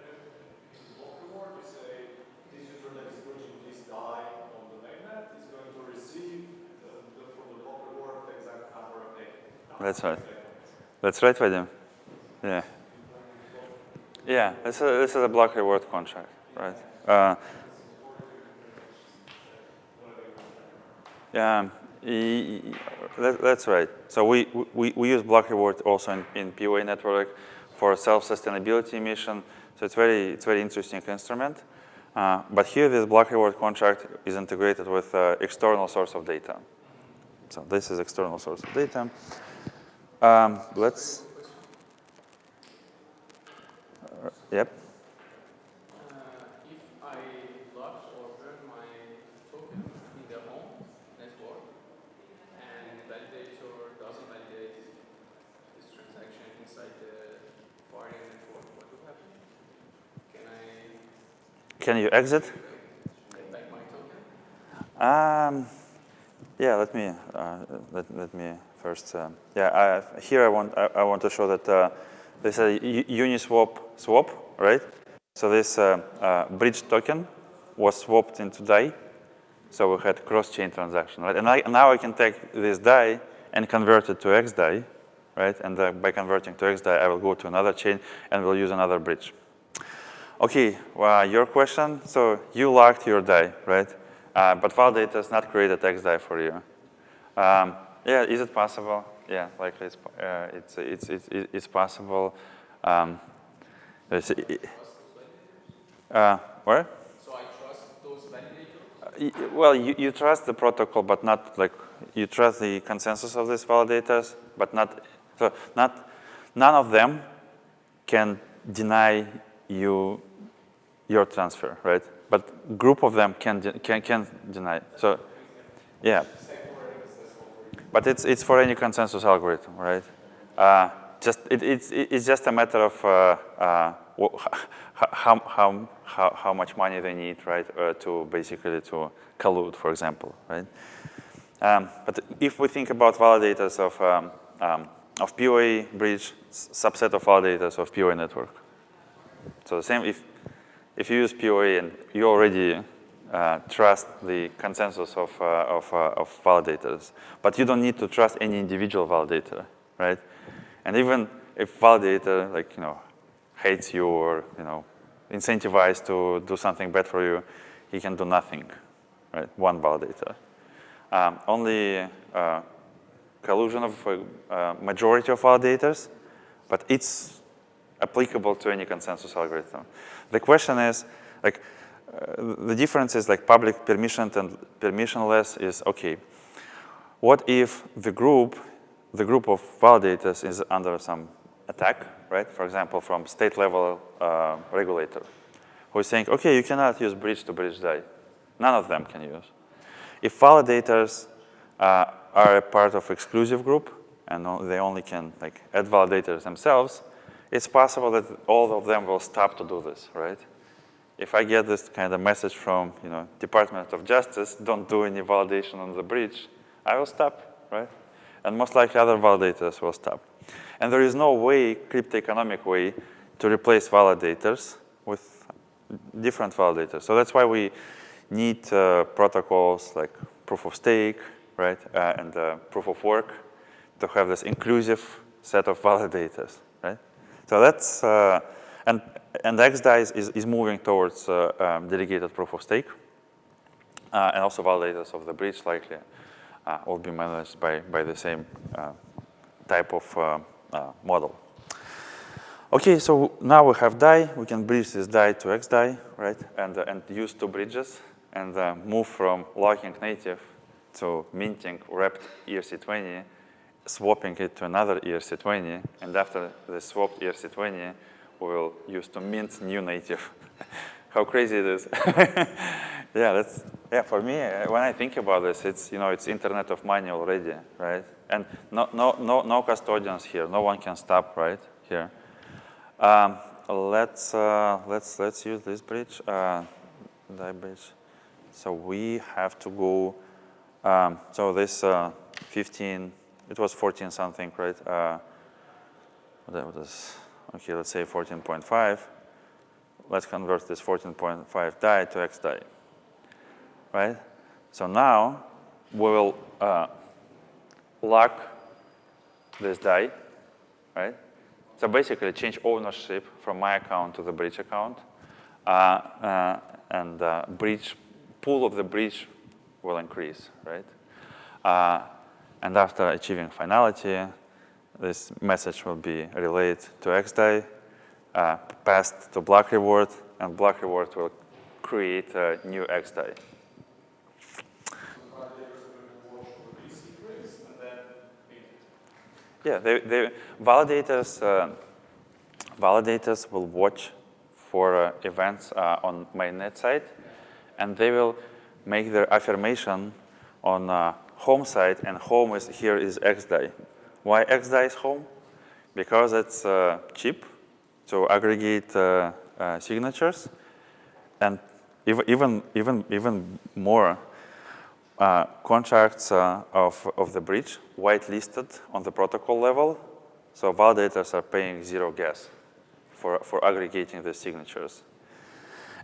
Block Reward, you say this user that is bridging this DAI on the mainnet is going to receive from the Block Reward the exact number of days. That's right. That's right, Vadim. Yeah. Yeah, this is a Block Reward contract, right? Yeah, that's right. So we use Block Reward also in POA network for self-sustainability emission. So it's very interesting instrument. But here, this Block Reward contract is integrated with external source of data. So this is external source of data. Let's. Yep. If I lock or burn my token in the home network and the validator doesn't validate this transaction inside Can you exit? Yeah, let me first. Here I want to show that this is a Uniswap swap, right? So this bridge token was swapped into DAI. So we had cross-chain transaction, right? And now I can take this DAI and convert it to XDAI, right? And by converting to XDAI, I will go to another chain and we'll use another bridge. Okay, well, your question. So you locked your DAI, right? But validators not created XDAI for you. Yeah, is it possible? Yeah, likely it's possible. Where? So I trust those validators? Well, you trust the protocol, but not like you trust the consensus of these validators, but not none of them can deny you your transfer, right? But group of them can deny. So, yeah. But it's for any consensus algorithm, right? It's just a matter of how much money they need, right, to basically to collude, for example, right? But if we think about validators of POA bridge, subset of validators of POA network. So the same if you use POA and you already trust the consensus of validators, but you don't need to trust any individual validator, right? And even if validator hates you or incentivized to do something bad for you, he can do nothing, right? One validator. Only collusion of majority of validators, but it's applicable to any consensus algorithm. The question is, the difference is public permissioned and permissionless is okay. What if the group of validators is under some attack, right? For example, from state level regulator, who is saying, okay, you cannot use bridge to bridge DAI. None of them can use. If validators are a part of exclusive group and they only can add validators themselves, it's possible that all of them will stop to do this, right? If I get this kind of message from Department of Justice, don't do any validation on the bridge, I will stop, right? And most likely other validators will stop. And there is no way, crypto-economic way, to replace validators with different validators. So that's why we need protocols like proof of stake, right, and proof of work to have this inclusive set of validators, right? So that's and XDAI is moving towards delegated proof of stake, and also validators of the bridge likely will be managed by the same type of model. Okay, so now we have DAI. We can bridge this DAI to XDAI, right? And use two bridges and move from locking native to minting wrapped ERC20, swapping it to another ERC20, and after the swapped ERC20, we will use to mint new native. How crazy it is! Yeah, for me, when I think about this, it's Internet of Money already, right? And no custodians here. No one can stop right here. Let's use this bridge, DAI bridge. So we have to go. So this 15. It was 14 something, right? That was okay. Let's say 14.5. Let's convert this 14.5 DAI to XDAI, right? So now we will lock this DAI, right? So basically change ownership from my account to the bridge account, and bridge pool of the bridge will increase, right? And after achieving finality, this message will be relayed to XDAI, passed to block reward, and block reward will create a new XDAI. Yeah, validators will watch for events on mainnet side, and they will make their affirmation on home side, and home here is XDAI. Why XDAI is home? Because it's cheap to aggregate signatures, and even more contracts of the bridge whitelisted on the protocol level, so validators are paying zero gas for aggregating the signatures.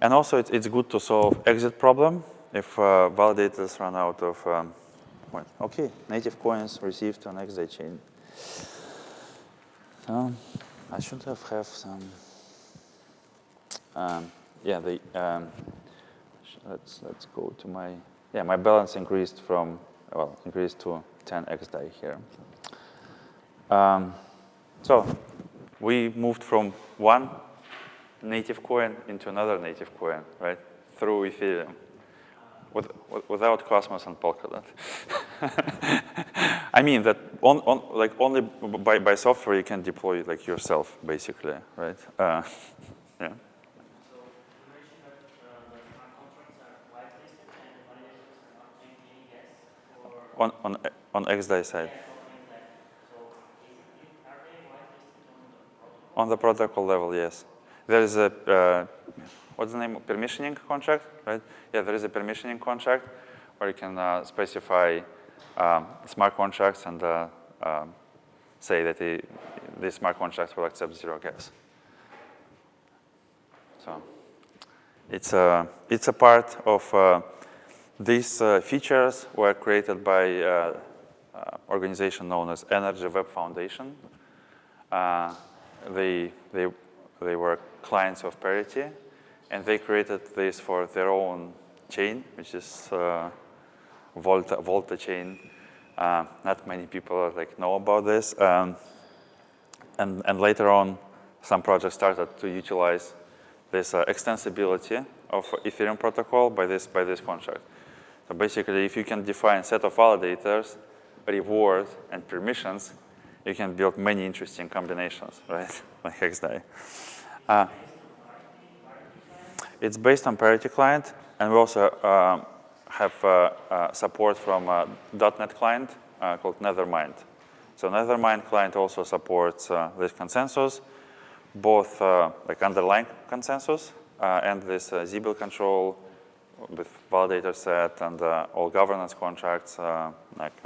And also, it's good to solve exit problem if validators run out of okay, native coins received on XDAI chain. So I should have some. Yeah, let's go to my. Yeah, my balance increased to 10 XDAI here. So we moved from one native coin into another native coin, right? Through Ethereum, without Cosmos and Polkadot. I mean that only by software you can deploy like yourself, basically, right? Yeah. So you mentioned that the smart contracts are whitelisted and the validators are not paying any gas for On XDAI side. yeah, so are they whitelisted on the protocol? On the protocol level, yes. There is a, what's the name? Permissioning contract, right? Yeah, there is a permissioning contract where you can specify smart contracts and say that the smart contracts will accept zero gas. So it's a part of these features were created by organization known as Energy Web Foundation. They were clients of Parity, and they created this for their own chain, which is Volta chain. Not many people know about this, and later on, some projects started to utilize this extensibility of Ethereum protocol by this contract. So basically, if you can define a set of validators, reward, and permissions, you can build many interesting combinations, right? Like XDAI. It's based on Parity client, and we also have support from a .NET client called Nethermind. So Nethermind client also supports this consensus, both like underlying consensus and this Zibel control with validator set and all governance contracts like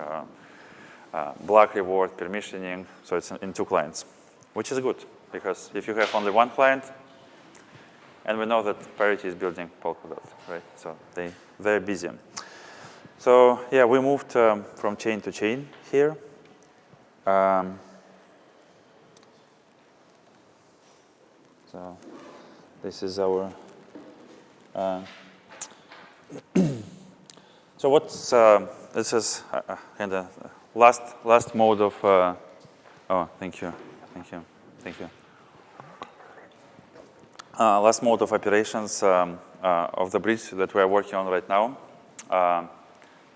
block reward, permissioning. So it's in two clients, which is good because if you have only one client, and we know that Parity is building Polkadot, right? So they're busy. So yeah, we moved from chain to chain here. So this is our. So what's this is kind of last mode of. Oh, thank you. Last mode of operations of the bridge that we are working on right now.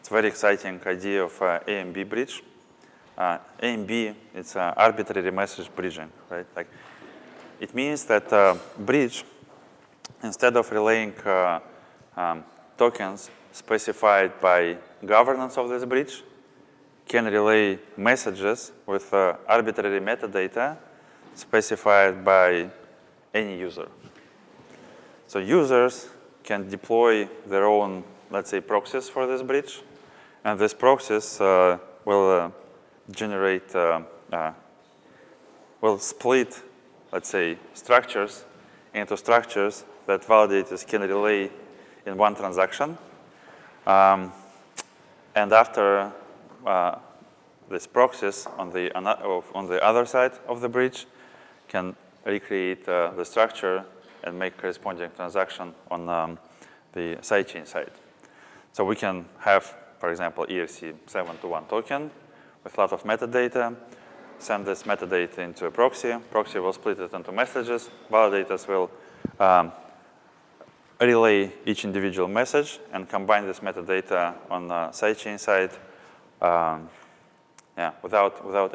It's a very exciting idea of AMB bridge. AMB, it's arbitrary message bridging, right? Like, it means that bridge, instead of relaying tokens specified by governance of this bridge, can relay messages with arbitrary metadata specified by any user. So users can deploy their own, let's say, proxies for this bridge, and this proxies will generate, will split, let's say, structures into structures that validators can relay in one transaction. And after this proxies on the other side of the bridge can recreate the structure and make corresponding transaction on the sidechain side. So we can have, for example, ERC721 token with a lot of metadata, send this metadata into a proxy. Proxy will split it into messages. Validators will relay each individual message and combine this metadata on the sidechain side without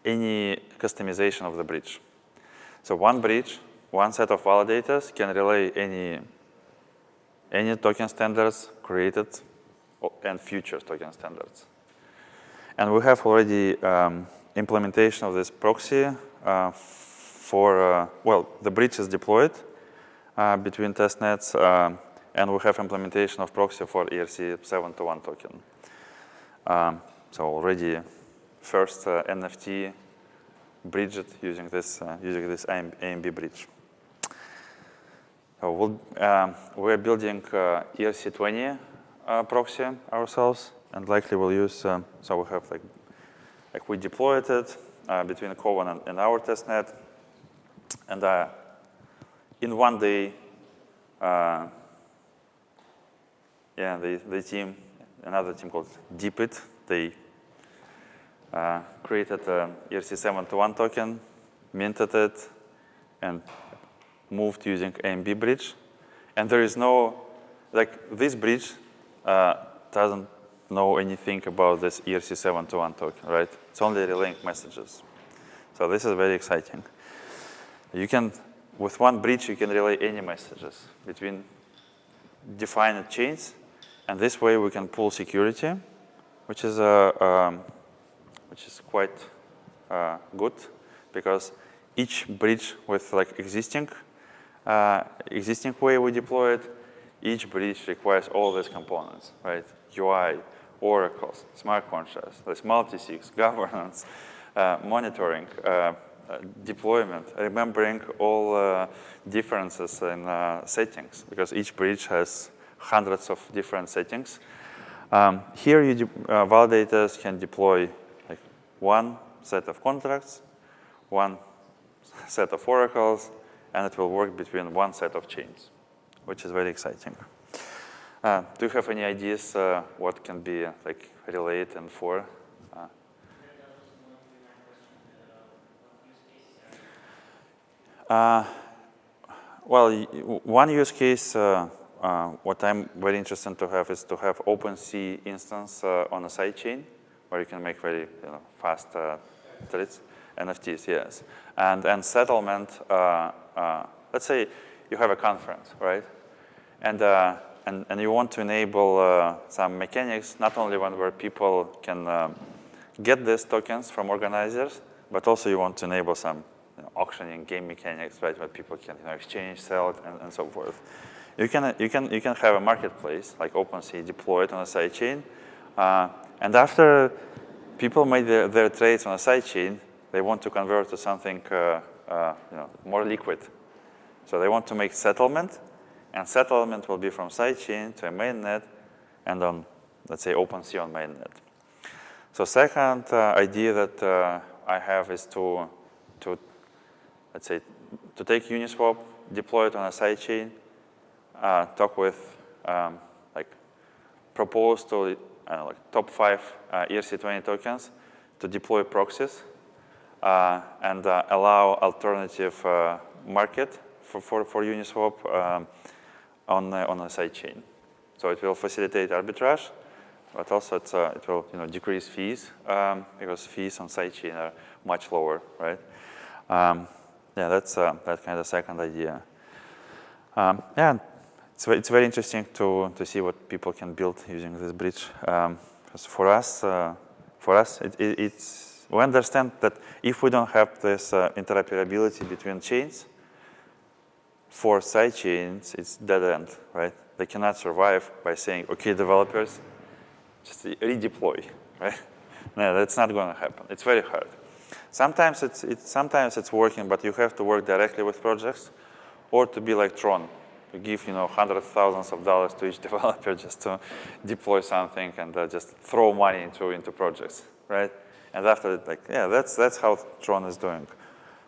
any customization of the bridge. So one bridge, one set of validators can relay any token standards created and future token standards. And we have already implementation of this proxy for, well, the bridge is deployed between testnets, and we have implementation of proxy for ERC721 token. So already first NFT bridged using this AMB bridge. So we're building ERC20 proxy ourselves, and likely we'll use. So we have like we deployed it between Kovan and our testnet, and in one day, another team called DeepIt, they created an ERC721 token, minted it, and moved using AMB bridge. And there is no, like this bridge doesn't know anything about this ERC721 token, right? It's only relaying messages. So this is very exciting. You can, with one bridge, you can relay any messages between defined chains. And this way we can pull security, which is quite good, because each bridge with like existing way we deploy it, each bridge requires all these components, right? UI, oracles, smart contracts, this multi-sigs, governance, monitoring, deployment, remembering all differences in settings, because each bridge has hundreds of different settings. Here, validators can deploy like one set of contracts, one set of oracles, and it will work between one set of chains, which is very exciting. Do you have any ideas what can be like relayed and for? Well, one use case, what I'm very interested to have is to have OpenSea instance on a sidechain where you can make very fast trades, NFTs, yes. And settlement, let's say you have a conference, right? And you want to enable some mechanics, not only one where people can get these tokens from organizers, but also you want to enable some auctioning game mechanics, right, where people can exchange, sell, and so forth. You can have a marketplace like OpenSea deployed on a sidechain, and after people made their trades on a sidechain, they want to convert to something more liquid. So they want to make settlement, and settlement will be from sidechain to a mainnet, and on, let's say, OpenSea on mainnet. So second idea that I have is to let's say, to take Uniswap, deploy it on a sidechain, talk with, propose to top 5 ERC20 tokens to deploy proxies and allow alternative market for Uniswap on a sidechain. So it will facilitate arbitrage, but also it will decrease fees because fees on sidechain are much lower, right? Yeah, that's that kind of second idea. Yeah, it's very interesting to see what people can build using this bridge. Because for us, we understand that if we don't have this interoperability between chains, for side chains, it's dead end, right? They cannot survive by saying, okay, developers, just redeploy, right? No, that's not going to happen. It's very hard. Sometimes it's working, but you have to work directly with projects, or to be like Tron. You give hundreds of thousands of dollars to each developer just to deploy something and just throw money into projects, right? And after that's how Tron is doing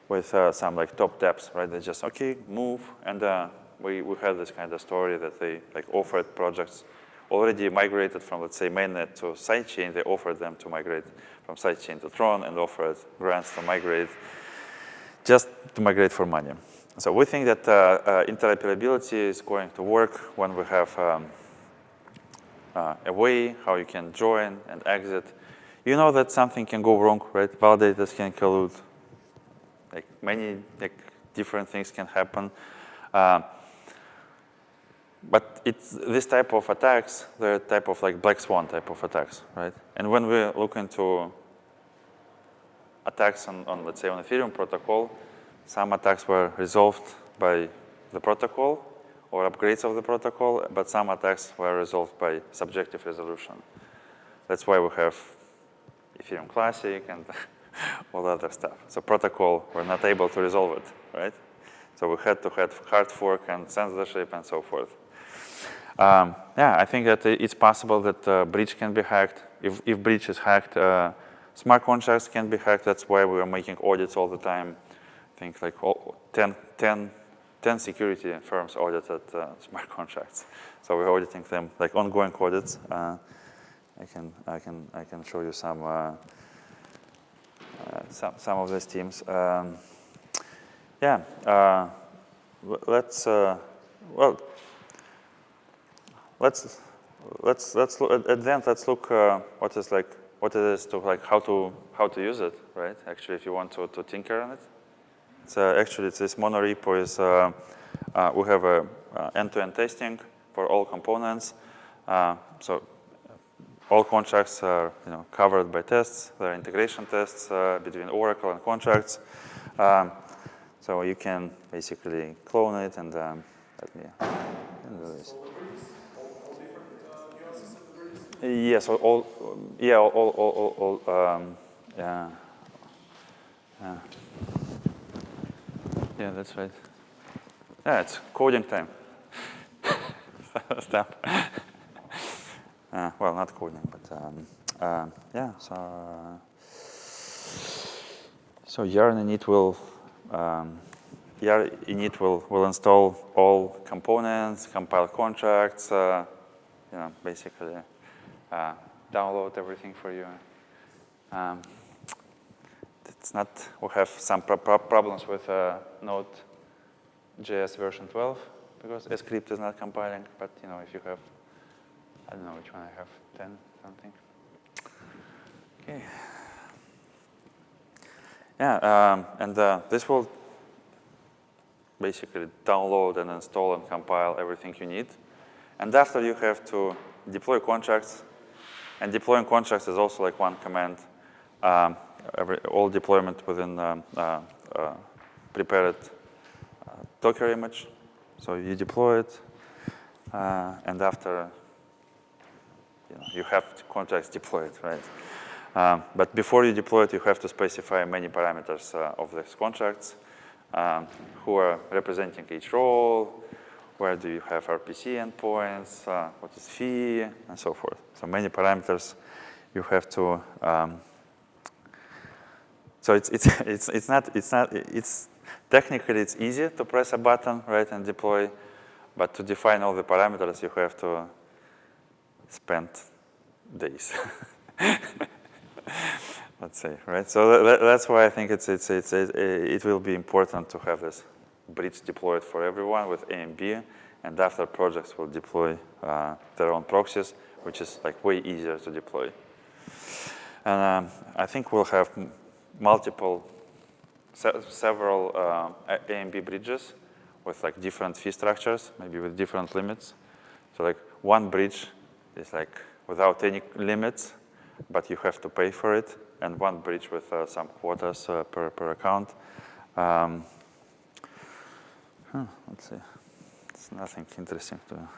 with some top dApps, right? They just move, and we had this kind of story that they offered projects already migrated from, let's say, mainnet to sidechain. They offered them to migrate from sidechain to Tron and offered grants to migrate, just to migrate for money. So we think that interoperability is going to work when we have a way how you can join and exit. You know that something can go wrong, right? Validators can collude. Many different things can happen. But it's this type of attacks, the type of black swan type of attacks, right? And when we look into attacks on let's say, on Ethereum protocol, some attacks were resolved by the protocol or upgrades of the protocol, but some attacks were resolved by subjective resolution. That's why we have Ethereum Classic and all other stuff. So protocol were not able to resolve it, right? So we had to have hard fork and censorship and so forth. Yeah, I think that it's possible that breach can be hacked. If breach is hacked, smart contracts can be hacked. That's why we are making audits all the time. I think like 10 security firms audited smart contracts. So we're auditing them, like ongoing audits. I can show you some of these teams. Yeah, let's look at the end. Let's look what it is to like how to use it, right? Actually, if you want to tinker on it. So actually, this monorepo is we have a end-to-end testing for all components. So all contracts are covered by tests. There are integration tests between Oracle and contracts. So you can basically clone it and let me do this. Yes, yeah, that's right. Yeah, it's coding time. Stop. Well, not coding, but yeah. So yarn init will install all components, compile contracts, basically download everything for you. It's not. We have some problems with Node.js version 12 because a script is not compiling. But if you have, I don't know which one I have, 10 something. Okay. Yeah, and this will basically download and install and compile everything you need. And after you have to deploy contracts. And deploying contracts is also like one command. All deployment within prepared Docker image. So you deploy it, and after you have contracts deployed, right? But before you deploy it, you have to specify many parameters of these contracts, who are representing each role, where do you have RPC endpoints, what is fee, and so forth. So many parameters you have to. So it's technically it's easy to press a button, right, and deploy, but to define all the parameters, you have to spend days. Let's say, right? So that's why I think it will be important to have this bridge deployed for everyone with A and B, and after projects will deploy their own proxies, which is like way easier to deploy. And I think we'll have several A and B bridges with like different fee structures, maybe with different limits. So like one bridge is like without any limits, but you have to pay for it, and one bridge with some quotas per account. Let's see. It's nothing interesting to.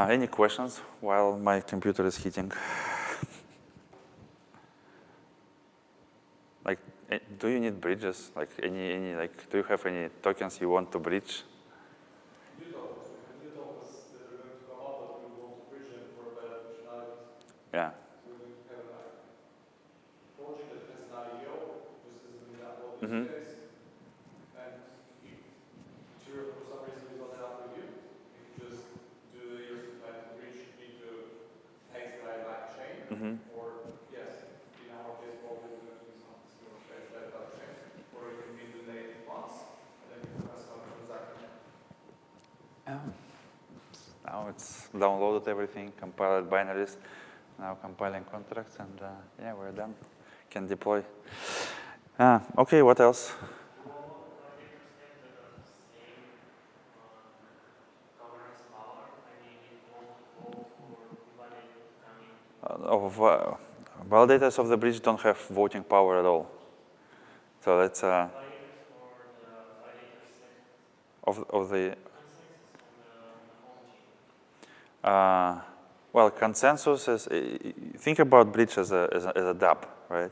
Any questions while my computer is heating? Like, do you need bridges? Like any like, do you have any tokens you want to bridge? New tokens that are going to come up, but we want to bridge them for better functionalities. Yeah. So we're going to have a project that has an IEO, just as an example of this case. And if Ethereum for some reason is not enough for you, you can just do the user-defined bridge into XDAI blockchain, or yes, in our case, probably we're going to do some XDAI blockchain, or you can be the native ones, and then you can press on transaction. Now it's downloaded everything, compiled binaries, now compiling contracts, and yeah, we're done. Can deploy. Okay, what else? Validators of the bridge don't have voting power at all. So that's Validators for the validator set. of the Consensus on the home chain. well, consensus is, think about bridge as a DApp, right?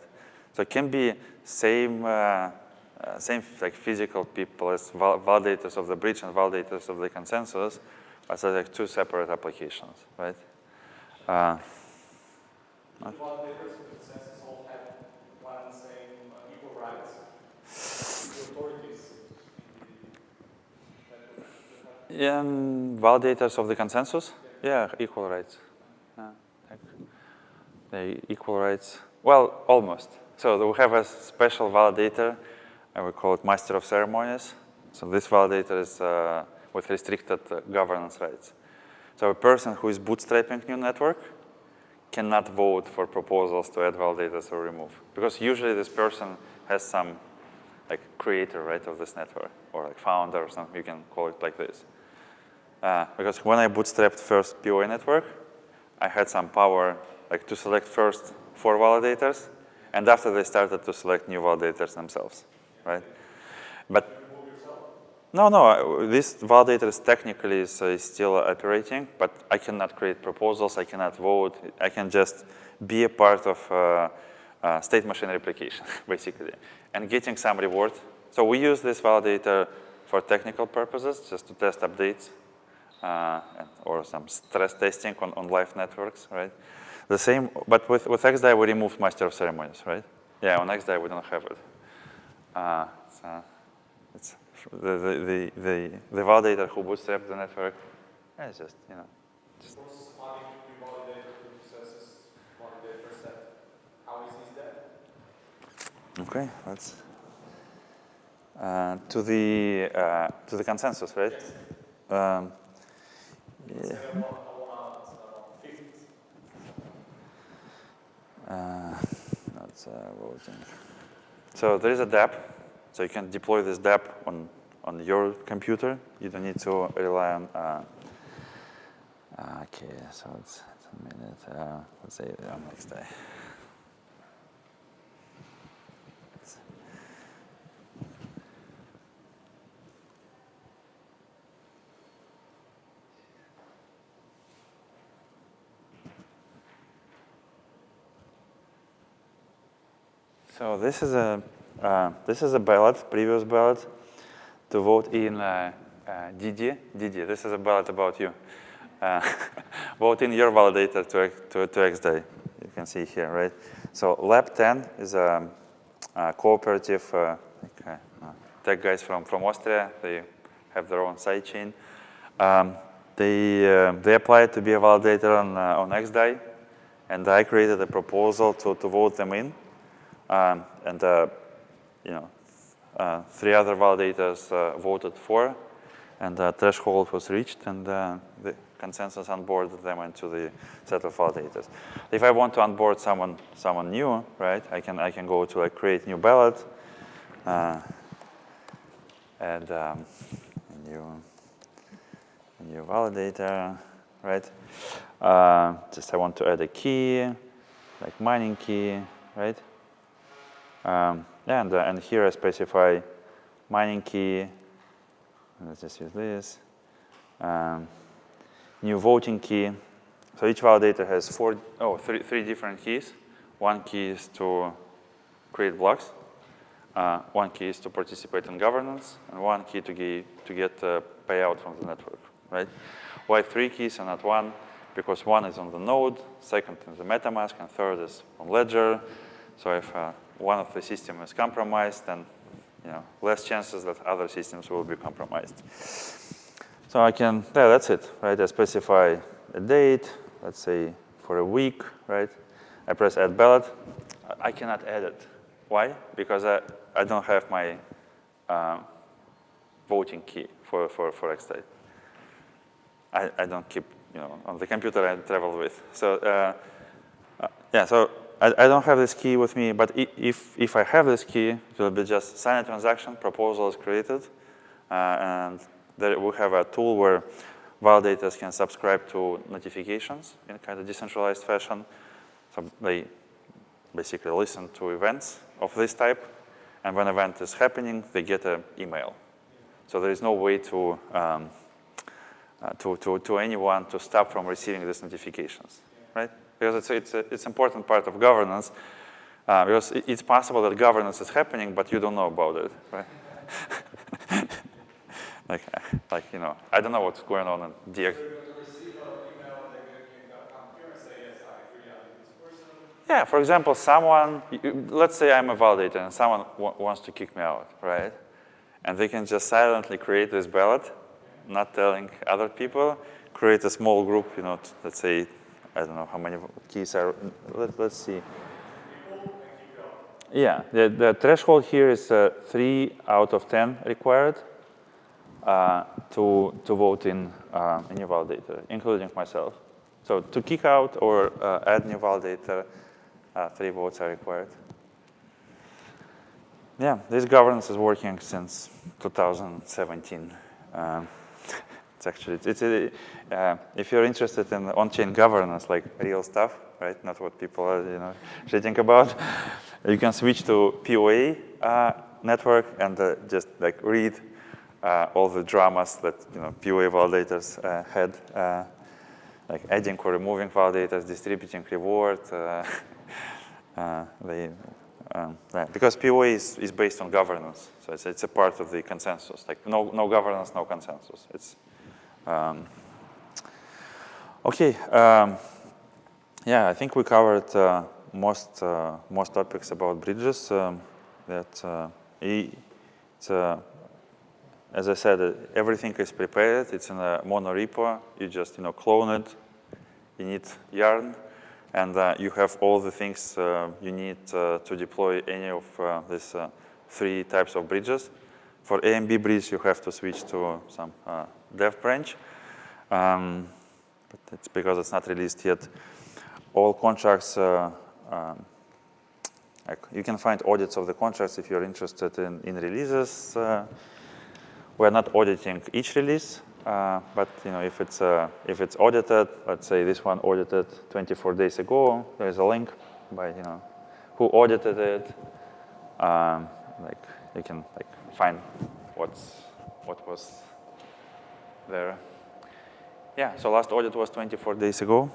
So it can be same like physical people as validators of the bridge and validators of the consensus, but it's like two separate applications, right? The validators and consensus all have one and same equal rights. The authorities in the network. Validators of the consensus? Yeah, equal rights. They equal rights. Well, almost. So we have a special validator, and we call it Master of Ceremonies. So this validator is with restricted governance rights. So a person who is bootstrapping new network cannot vote for proposals to add validators or remove, because usually this person has some like creator, right, of this network, or like founder or something. You can call it like this. Because when I bootstrapped first POA network, I had some power like to select first 4 validators, and after they started to select new validators themselves, right? But no, this validator is technically is still operating, but I cannot create proposals, I cannot vote, I can just be a part of state machine replication, basically, and getting some reward. So we use this validator for technical purposes, just to test updates, or some stress testing on live networks, right? The same, but with XDAI we removed Master of Ceremonies, right? Yeah, on XDAI we don't have it. It's the validator who bootstrapped the network. It's just, you know. The process of adding new validator to the consensus validator set. How easy is that? Okay, let's to the consensus, right? Yes. Yeah. Say I want 50. Not voting. So there is a DApp, so you can deploy this DApp on your computer. You don't need to rely on. Okay, so it's a minute. Let's say next day. So this is a ballot, previous ballot, to vote in Didi. This is a ballot about you. Vote in your validator to XDAI. You can see here, right? So Lab 10 is a cooperative tech guys from Austria. They have their own sidechain. They applied to be a validator on XDAI, and I created a proposal to vote them in. You know, 3 other validators voted for, and the threshold was reached, and the consensus onboarded them into the set of validators. If I want to onboard someone new, right, I can go to like create new ballot, and a new validator, right? Just I want to add a key, like mining key, right? And here I specify mining key. Let's just use this. New voting key. So each validator has three different keys. One key is to create blocks. One key is to participate in governance, and one key to get payout from the network, right? Why 3 keys and not 1? Because 1 is on the node, second is the MetaMask, and third is on Ledger. So if one of the systems is compromised, then less chances that other systems will be compromised. So that's it, right? I specify a date, let's say for a week, right? I press add ballot. I cannot add it. Why? Because I don't have my voting key for XDAI. I don't keep, on the computer I travel with. So so I don't have this key with me, but if I have this key, it will be just sign a transaction, proposal is created, and there we have a tool where validators can subscribe to notifications in kind of decentralized fashion. So they basically listen to events of this type, and when event is happening, they get an email. So there is no way to anyone to stop from receiving these notifications, right? Because it's an important part of governance. Because it's possible that governance is happening, but you don't know about it, right? like I don't know what's going on in DX. You're going to receive an email and then you can come here and say, yes, I agree, I'm this person. Yeah, for example, let's say I'm a validator and someone wants to kick me out, right? And they can just silently create this ballot, not telling other people, create a small group, let's say, I don't know how many keys are, let's see. Yeah, the threshold here is 3 out of 10 required to vote in a new validator, including myself. So to kick out or add new validator, 3 votes are required. Yeah, this governance is working since 2017. If you're interested in on-chain governance, like real stuff, right? Not what people are, shitting about. You can switch to POA network and just like read all the dramas that POA validators had, like adding or removing validators, distributing reward. Because POA is based on governance, so it's a part of the consensus. Like no governance, no consensus. It's okay. Yeah, I think we covered most topics about bridges. As I said, everything is prepared. It's in a mono repo. You just clone it. You need yarn, and you have all the things you need to deploy any of these 3 types of bridges. For A and B bridge, you have to switch to some dev branch, but it's because it's not released yet. All contracts, you can find audits of the contracts if you're interested in releases. We're not auditing each release, but if it's audited, let's say this one audited 24 days ago, there is a link by who audited it. You can find what was there. Yeah, so last audit was 24 days ago.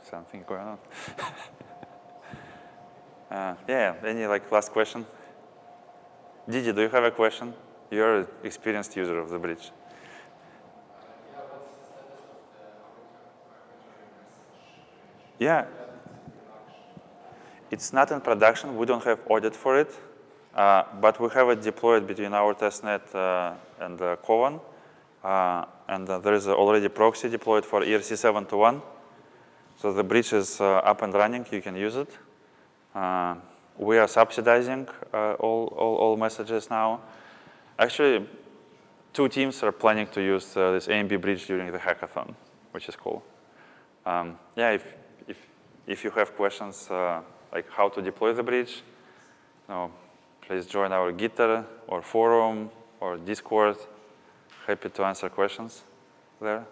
Something going on. Yeah, any last question? Didi, do you have a question? You're an experienced user of the bridge. Yeah, what's the status of the arbitrary message? Yeah. It's not in production. We don't have audit for it, but we have it deployed between our testnet and Kovan. And there is already proxy deployed for ERC 7.1. So the bridge is up and running. You can use it. We are subsidizing all messages now. Actually, 2 teams are planning to use this AMB bridge during the hackathon, which is cool. Yeah, if you have questions like how to deploy the bridge, please join our Gitter or forum or Discord. Happy to answer questions there.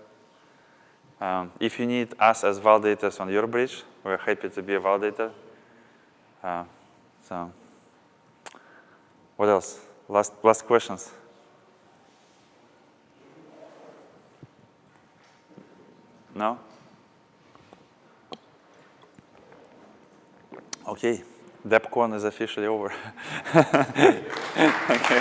If you need us as validators on your bridge, we're happy to be a validator. So, what else? Last questions? No? Okay, DappCon is officially over. Thank you.